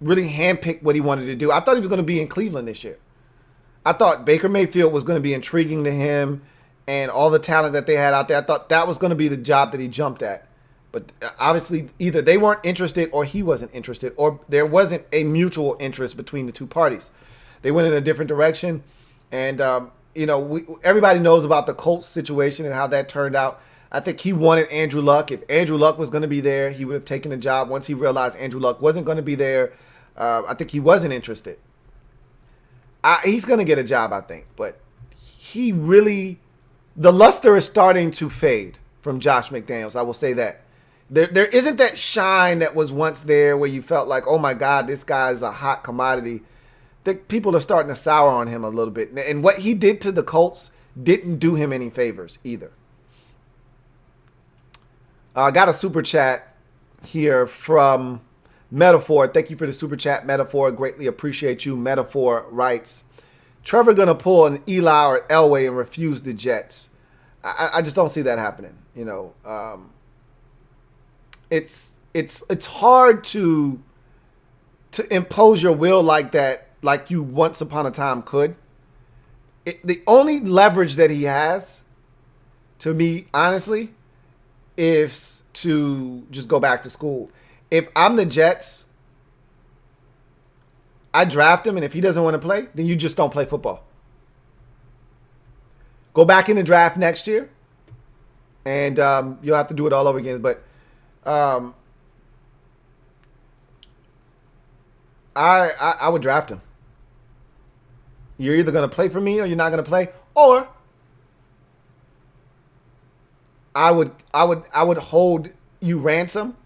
Speaker 1: really handpick what he wanted to do. I thought he was going to be in Cleveland this year. I thought Baker Mayfield was going to be intriguing to him and all the talent that they had out there. I thought that was going to be the job that he jumped at. But obviously, either they weren't interested or he wasn't interested, or there wasn't a mutual interest between the two parties. They went in a different direction. And, everybody knows about the Colts situation and how that turned out. I think he wanted Andrew Luck. If Andrew Luck was going to be there, he would have taken the job. Once he realized Andrew Luck wasn't going to be there, I think he wasn't interested. He's going to get a job, I think. But the luster is starting to fade from Josh McDaniels. I will say that. There isn't that shine that was once there where you felt like, oh, my God, this guy is a hot commodity. People are starting to sour on him a little bit. And what he did to the Colts didn't do him any favors either. I got a super chat here from Metaphor. Thank you for the super chat, Metaphor. Greatly appreciate you. Metaphor writes, Trevor going to pull an Eli or Elway and refuse the Jets. I just don't see that happening. It's hard to impose your will like that, like you once upon a time could. The only leverage that he has, to me, honestly, is to just go back to school. If I'm the Jets, I draft him, and if he doesn't want to play, then you just don't play football. Go back in the draft next year, and you'll have to do it all over again. But I would draft him. You're either going to play for me or you're not going to play, or I would hold you ransom,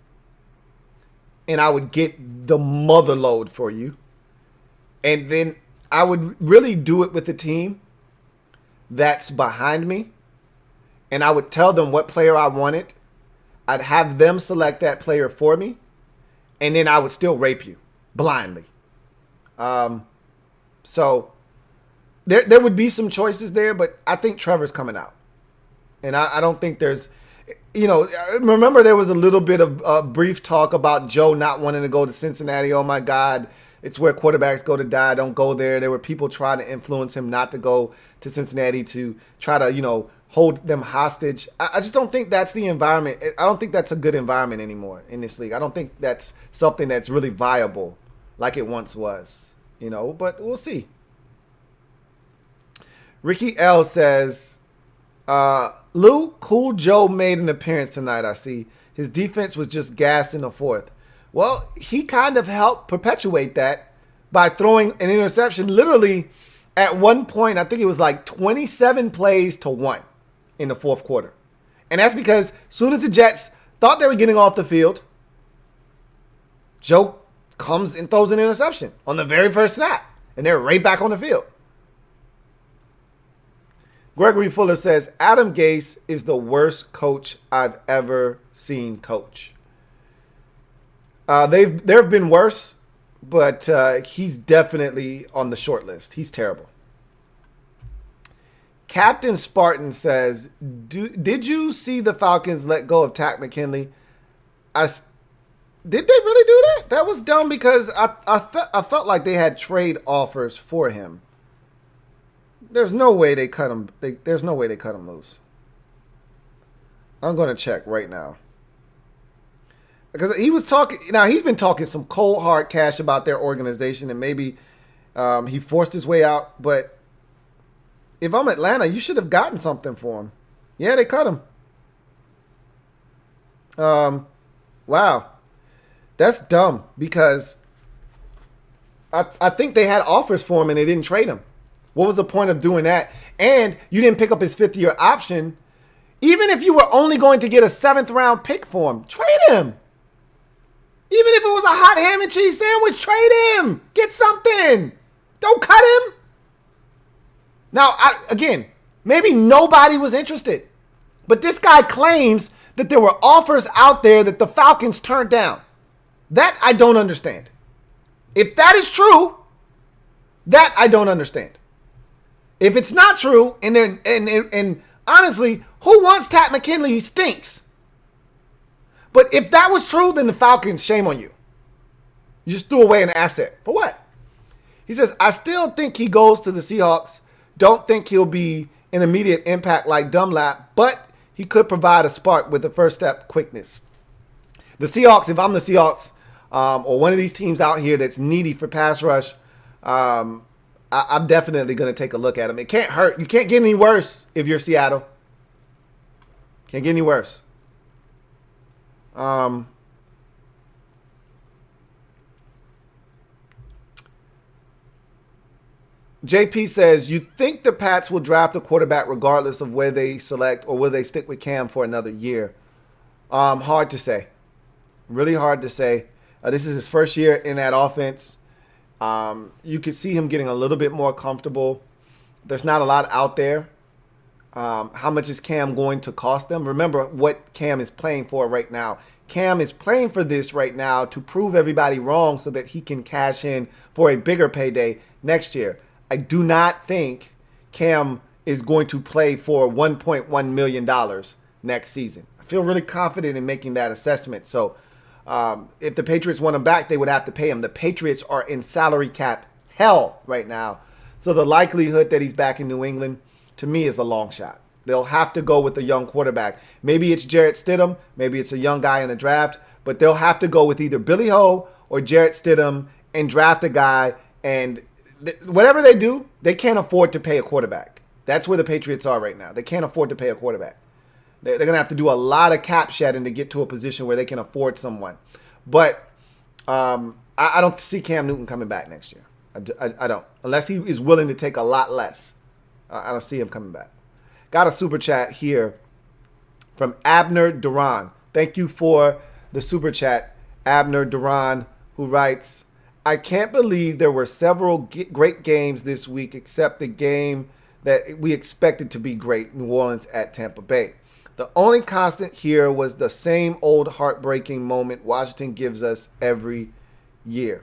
Speaker 1: and I would get the mother load for you. And then I would really do it with the team that's behind me. And I would tell them what player I wanted. I'd have them select that player for me. And then I would still rape you blindly. So there would be some choices there, but I think Trevor's coming out. And I don't think there's, remember there was a little bit of brief talk about Joe not wanting to go to Cincinnati. Oh, my God, it's where quarterbacks go to die. Don't go there. There were people trying to influence him not to go to Cincinnati to try to, hold them hostage. I just don't think that's the environment. I don't think that's a good environment anymore in this league. I don't think that's something that's really viable like it once was, but we'll see. Ricky L says, Lou, Cool Joe made an appearance tonight, I see. His defense was just gassed in the fourth. Well, he kind of helped perpetuate that by throwing an interception literally At one point, I think it was like 27 plays to 1 in the fourth quarter. And that's because as soon as the Jets thought they were getting off the field, Joe comes and throws an interception on the very first snap. And they're right back on the field. Gregory Fuller says, Adam Gase is the worst coach I've ever seen coach. There have been worse, but he's definitely on the short list. He's terrible. Captain Spartan says, did you see the Falcons let go of Takk McKinley? Did they really do that? That was dumb because I felt like they had trade offers for him. There's no way they cut him. There's no way they cut him loose. I'm going to check right now. Because he was talking. Now, he's been talking some cold, hard cash about their organization, and maybe he forced his way out. But if I'm Atlanta, you should have gotten something for him. Yeah, they cut him. Wow. That's dumb because I think they had offers for him and they didn't trade him. What was the point of doing that? And you didn't pick up his fifth-year option. Even if you were only going to get a 7th-round pick for him, trade him. Even if it was a hot ham and cheese sandwich, trade him. Get something. Don't cut him. Now, again, maybe nobody was interested. But this guy claims that there were offers out there that the Falcons turned down. That I don't understand. If that is true, that I don't understand. If it's not true, and honestly, who wants Takk McKinley? He stinks. But if that was true, then the Falcons, shame on you. You just threw away an asset. For what? He says, I still think he goes to the Seahawks. Don't think he'll be an immediate impact like Dunlap, but he could provide a spark with the first step quickness. The Seahawks, if I'm the Seahawks, or one of these teams out here that's needy for pass rush, I'm definitely going to take a look at him. It can't hurt. You can't get any worse if you're Seattle. Can't get any worse. JP says, you think the Pats will draft a quarterback regardless of where they select, or will they stick with Cam for another year? Hard to say. Really hard to say. This is his first year in that offense. You could see him getting a little bit more comfortable. There's not a lot out there. How much is Cam going to cost them? Remember what Cam is playing for right now. Cam is playing for this right now to prove everybody wrong so that he can cash in for a bigger payday next year. I do not think Cam is going to play for $1.1 million next season. I feel really confident in making that assessment. So if the Patriots want him back, they would have to pay him. The Patriots are in salary cap hell right now. So the likelihood that he's back in New England, to me, is a long shot. They'll have to go with a young quarterback. Maybe it's Jarrett Stidham. Maybe it's a young guy in the draft. But they'll have to go with either Billy Ho or Jarrett Stidham and draft a guy. And whatever they do, they can't afford to pay a quarterback. That's where the Patriots are right now. They can't afford to pay a quarterback. They're going to have to do a lot of cap shedding to get to a position where they can afford someone. But I don't see Cam Newton coming back next year. I don't. Unless he is willing to take a lot less. I don't see him coming back. Got a super chat here from Abner Duran. Thank you for the super chat, Abner Duran, who writes, I can't believe there were several great games this week except the game that we expected to be great, New Orleans at Tampa Bay. The only constant here was the same old heartbreaking moment Washington gives us every year.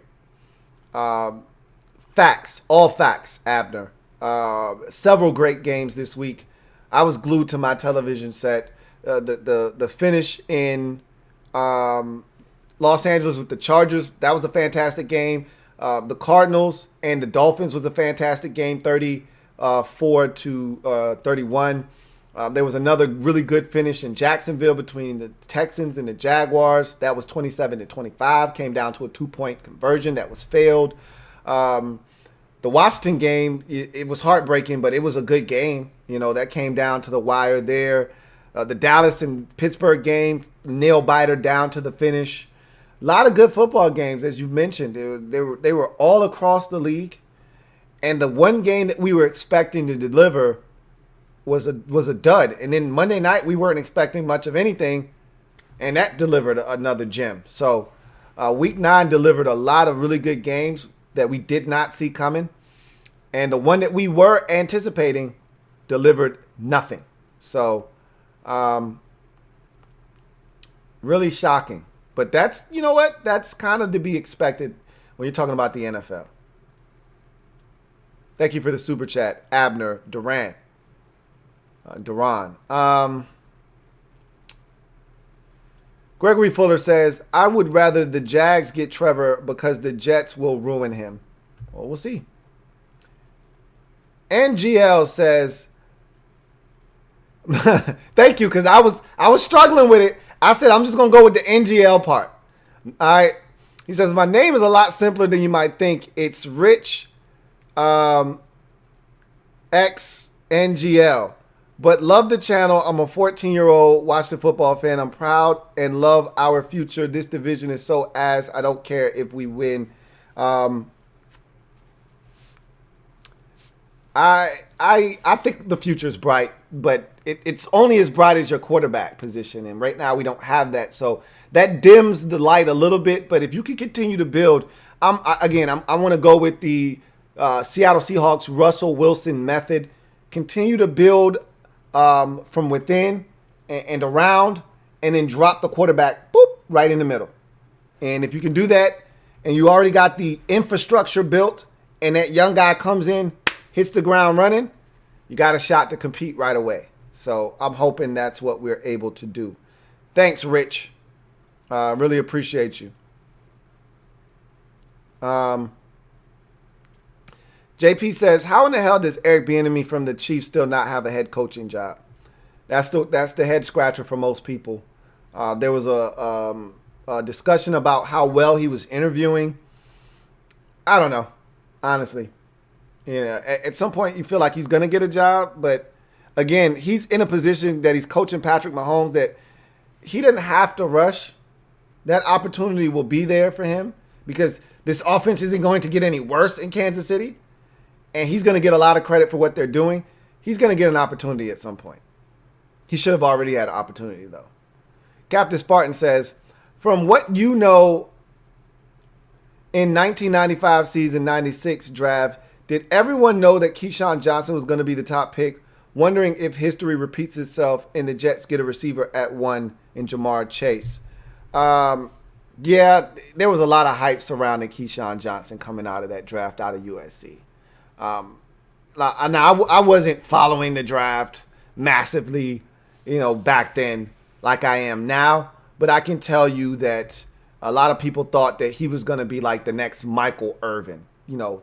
Speaker 1: Facts, all facts, Abner. Several great games this week. I was glued to my television set. The finish in Los Angeles with the Chargers, that was a fantastic game. The Cardinals and the Dolphins was a fantastic game, 34-31. There was another really good finish in Jacksonville between the Texans and the Jaguars. That was 27-25. Came down to a 2-point conversion that was failed. The Washington game, it was heartbreaking, but it was a good game. You know, that came down to the wire there. The Dallas and Pittsburgh game, nail biter down to the finish. A lot of good football games, as you mentioned. They were all across the league. And the one game that we were expecting to deliver was a dud. And then Monday night, we weren't expecting much of anything, and that delivered another gem. So Week 9 delivered a lot of really good games that we did not see coming. And the one that we were anticipating delivered nothing. So really shocking. But that's, you know what? That's kind of to be expected when you're talking about the NFL. Thank you for the super chat, Abner Duran. Gregory Fuller says, I would rather the Jags get Trevor because the Jets will ruin him. Well, we'll see. NGL says, thank you, because I was struggling with it. I said, I'm just going to go with the NGL part. All right. He says, my name is a lot simpler than you might think. It's Rich X NGL. But love the channel. I'm a 14-year-old Washington football fan. I'm proud and love our future. This division is so ass. I don't care if we win. I think the future is bright, but it's only as bright as your quarterback position. And right now we don't have that. So that dims the light a little bit. But if you can continue to build, I want to go with the Seattle Seahawks Russell Wilson method. Continue to build from within and around, and then drop the quarterback, right in the middle. And if you can do that, and you already got the infrastructure built, and that young guy comes in, hits the ground running, you got a shot to compete right away. So I'm hoping that's what we're able to do. Thanks, Rich. Really appreciate you. JP says, how in the hell does Eric Bieniemy from the Chiefs still not have a head coaching job? That's the head scratcher for most people. There was a discussion about how well he was interviewing. I don't know, honestly. At some point you feel like he's going to get a job, but again, he's in a position that he's coaching Patrick Mahomes that he didn't have to rush. That opportunity will be there for him because this offense isn't going to get any worse in Kansas City. And he's going to get a lot of credit for what they're doing. He's going to get an opportunity at some point. He should have already had an opportunity, though. Captain Spartan says, from what you know, in 1995 season 96 draft, did everyone know that Keyshawn Johnson was going to be the top pick? Wondering if history repeats itself and the Jets get a receiver at 1 in Jamar Chase. Yeah, there was a lot of hype surrounding Keyshawn Johnson coming out of that draft out of USC. I wasn't following the draft massively, back then like I am now. But I can tell you that a lot of people thought that he was going to be like the next Michael Irvin,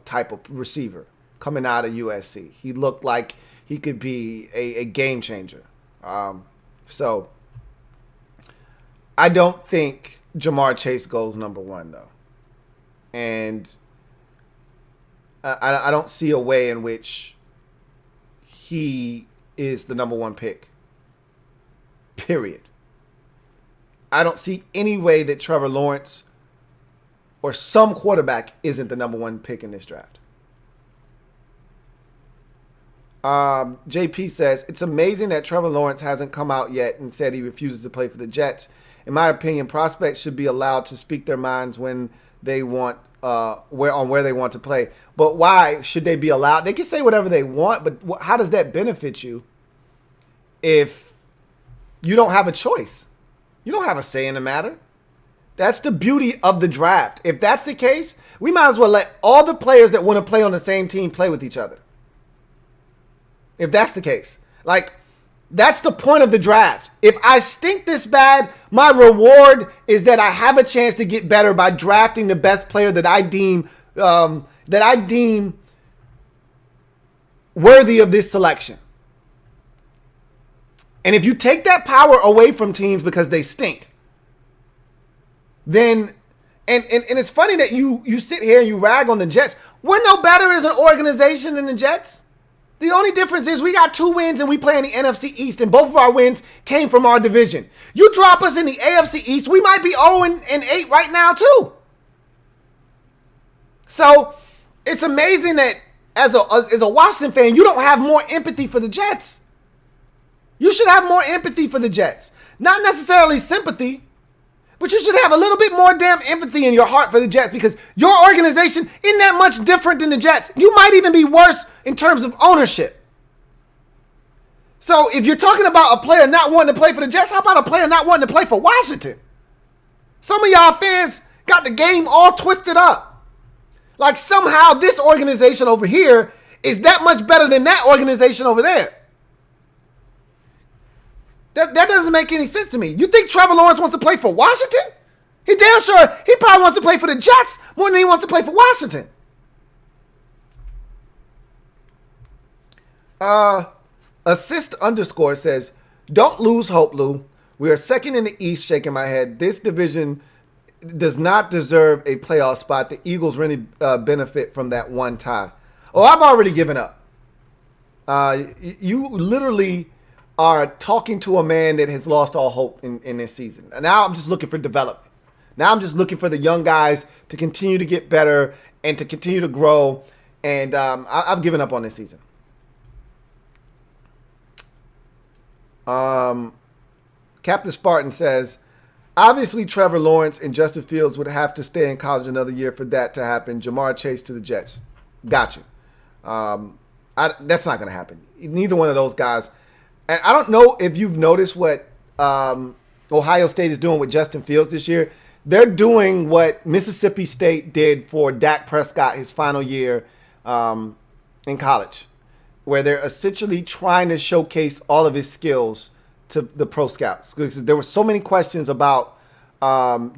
Speaker 1: type of receiver coming out of USC. He looked like he could be a game changer. So I don't think Jamar Chase goes number 1, though. And I don't see a way in which he is the number 1 pick. Period. I don't see any way that Trevor Lawrence or some quarterback isn't the number 1 pick in this draft. JP says, it's amazing that Trevor Lawrence hasn't come out yet and said he refuses to play for the Jets. In my opinion, prospects should be allowed to speak their minds when they want where they want to play. But why should they be allowed? They can say whatever they want, but how does that benefit you if you don't have a choice? You don't have a say in the matter. That's the beauty of the draft. If that's the case, we might as well let all the players that want to play on the same team play with each other. If that's the case. That's the point of the draft. If I stink this bad, my reward is that I have a chance to get better by drafting the best player that I deem worthy of this selection. And if you take that power away from teams because they stink, then and it's funny that you sit here and you rag on the Jets. We're no better as an organization than the Jets. The only difference is we got 2 wins and we play in the NFC East, and both of our wins came from our division. You drop us in the AFC East, we might be 0-8 right now too. So it's amazing that as a Washington fan, you don't have more empathy for the Jets. You should have more empathy for the Jets. Not necessarily sympathy, but you should have a little bit more damn empathy in your heart for the Jets, because your organization isn't that much different than the Jets. You might even be worse in terms of ownership. So if you're talking about a player not wanting to play for the Jets, how about a player not wanting to play for Washington? Some of y'all fans got the game all twisted up. Like somehow this organization over here is that much better than that organization over there. That doesn't make any sense to me. You think Trevor Lawrence wants to play for Washington? He damn sure he probably wants to play for the Jets more than he wants to play for Washington. Assist underscore says, don't lose hope, Lou. We are second in the East, shaking my head. This division does not deserve a playoff spot. The Eagles really benefit from that one tie. Oh, I've already given up. You literally are talking to a man that has lost all hope in this season. And now I'm just looking for development. Now I'm just looking for the young guys to continue to get better and to continue to grow. And I've given up on this season. Captain Spartan says, obviously Trevor Lawrence and Justin Fields would have to stay in college another year for that to happen. Jamar Chase to the Jets. Got you. That's not going to happen. Neither one of those guys. And I don't know if you've noticed what Ohio State is doing with Justin Fields this year. They're doing what Mississippi State did for Dak Prescott his final year in college, where they're essentially trying to showcase all of his skills to the pro scouts. Because there were so many questions about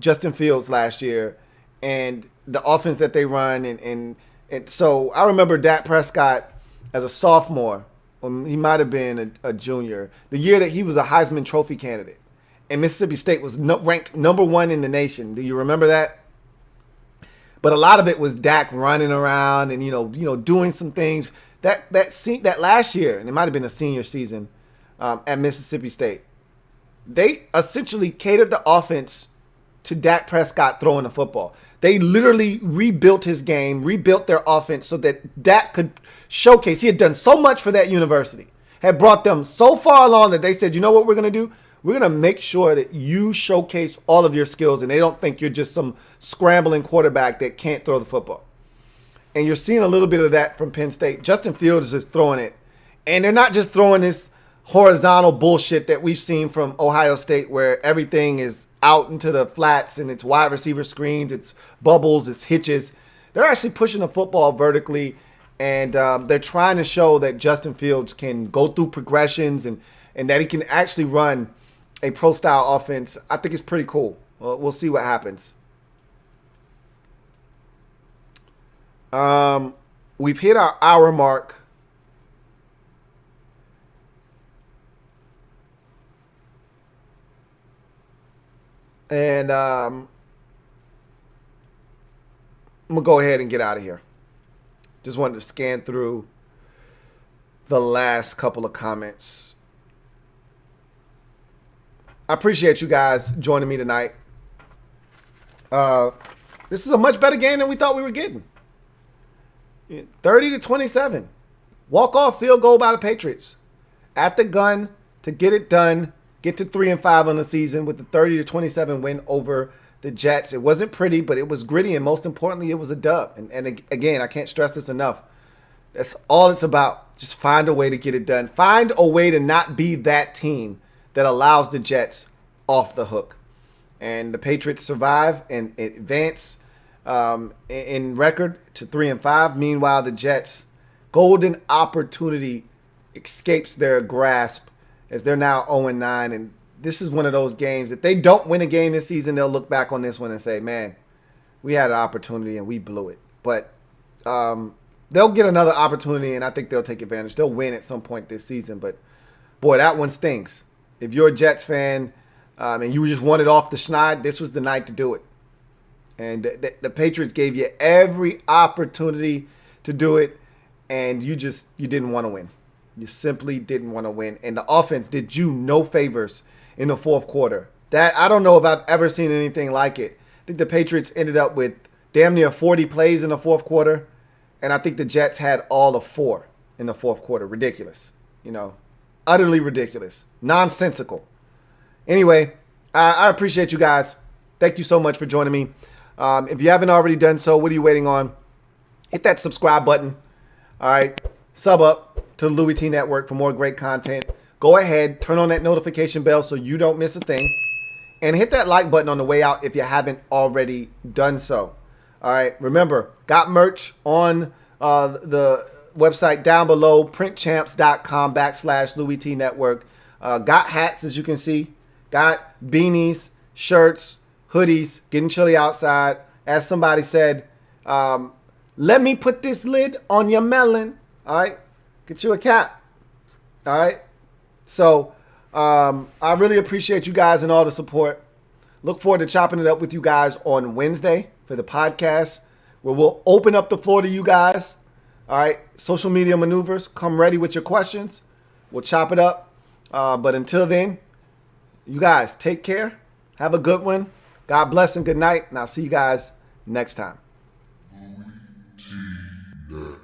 Speaker 1: Justin Fields last year and the offense that they run. And so I remember Dak Prescott as a sophomore. He might have been a junior, the year that he was a Heisman Trophy candidate, and Mississippi State was ranked number 1 in the nation. Do you remember that? But a lot of it was Dak running around and doing some things that last year, and it might have been a senior season at Mississippi State. They essentially catered the offense to Dak Prescott throwing the football. They literally rebuilt his game, rebuilt their offense so that Dak could showcase. He had done so much for that university, had brought them so far along that they said, you know what we're going to do? We're going to make sure that you showcase all of your skills and they don't think you're just some scrambling quarterback that can't throw the football. And you're seeing a little bit of that from Penn State. Justin Fields is just throwing it. And they're not just throwing this horizontal bullshit that we've seen from Ohio State where everything is out into the flats and it's wide receiver screens, it's bubbles, it's hitches. They're actually pushing the football vertically, and they're trying to show that Justin Fields can go through progressions and that he can actually run a pro-style offense. I think it's pretty cool. We'll see what happens. We've hit our hour mark. And I'm going to go ahead and get out of here. Just wanted to scan through the last couple of comments. I appreciate you guys joining me tonight. This is a much better game than we thought we were getting. 30-27. Walk-off field goal by the Patriots. At the gun to get it done. Get to 3-5 on the season with the 30-27 win over the Jets. It wasn't pretty, but it was gritty, and most importantly, it was a dub. And again, I can't stress this enough. That's all it's about. Just find a way to get it done. Find a way to not be that team that allows the Jets off the hook. And the Patriots survive and advance in record to 3-5. Meanwhile, the Jets' golden opportunity escapes their grasp as they're now 0-9. And this is one of those games. If they don't win a game this season, they'll look back on this one and say, man, we had an opportunity and we blew it. But they'll get another opportunity, and I think they'll take advantage. They'll win at some point this season. But, boy, that one stings. If you're a Jets fan and you just wanted off the schneid, this was the night to do it. And the Patriots gave you every opportunity to do it, and you didn't want to win. You simply didn't want to win. And the offense did you no favors in the fourth quarter. That I don't know if I've ever seen anything like it. I think the Patriots ended up with damn near 40 plays in the fourth quarter. And I think the Jets had all of 4 in the fourth quarter. Ridiculous. Utterly ridiculous. Nonsensical. Anyway, I appreciate you guys. Thank you so much for joining me. If you haven't already done so, what are you waiting on? Hit that subscribe button. All right. Sub up to LouieTeeNetwork for more great content. Go ahead, turn on that notification bell so you don't miss a thing. And hit that like button on the way out if you haven't already done so. All right. Remember, got merch on the website down below, printchamps.com/LouieTeeNetwork. Got hats, as you can see. Got beanies, shirts, hoodies, getting chilly outside. As somebody said, let me put this lid on your melon. All right. Get you a cap. All right. So I really appreciate you guys and all the support. Look forward to chopping it up with you guys on Wednesday for the podcast, where we'll open up the floor to you guys. All right. Social media maneuvers. Come ready with your questions. We'll chop it up. But until then, you guys take care. Have a good one. God bless and good night. And I'll see you guys next time.
Speaker 2: LouieTeeNetwork.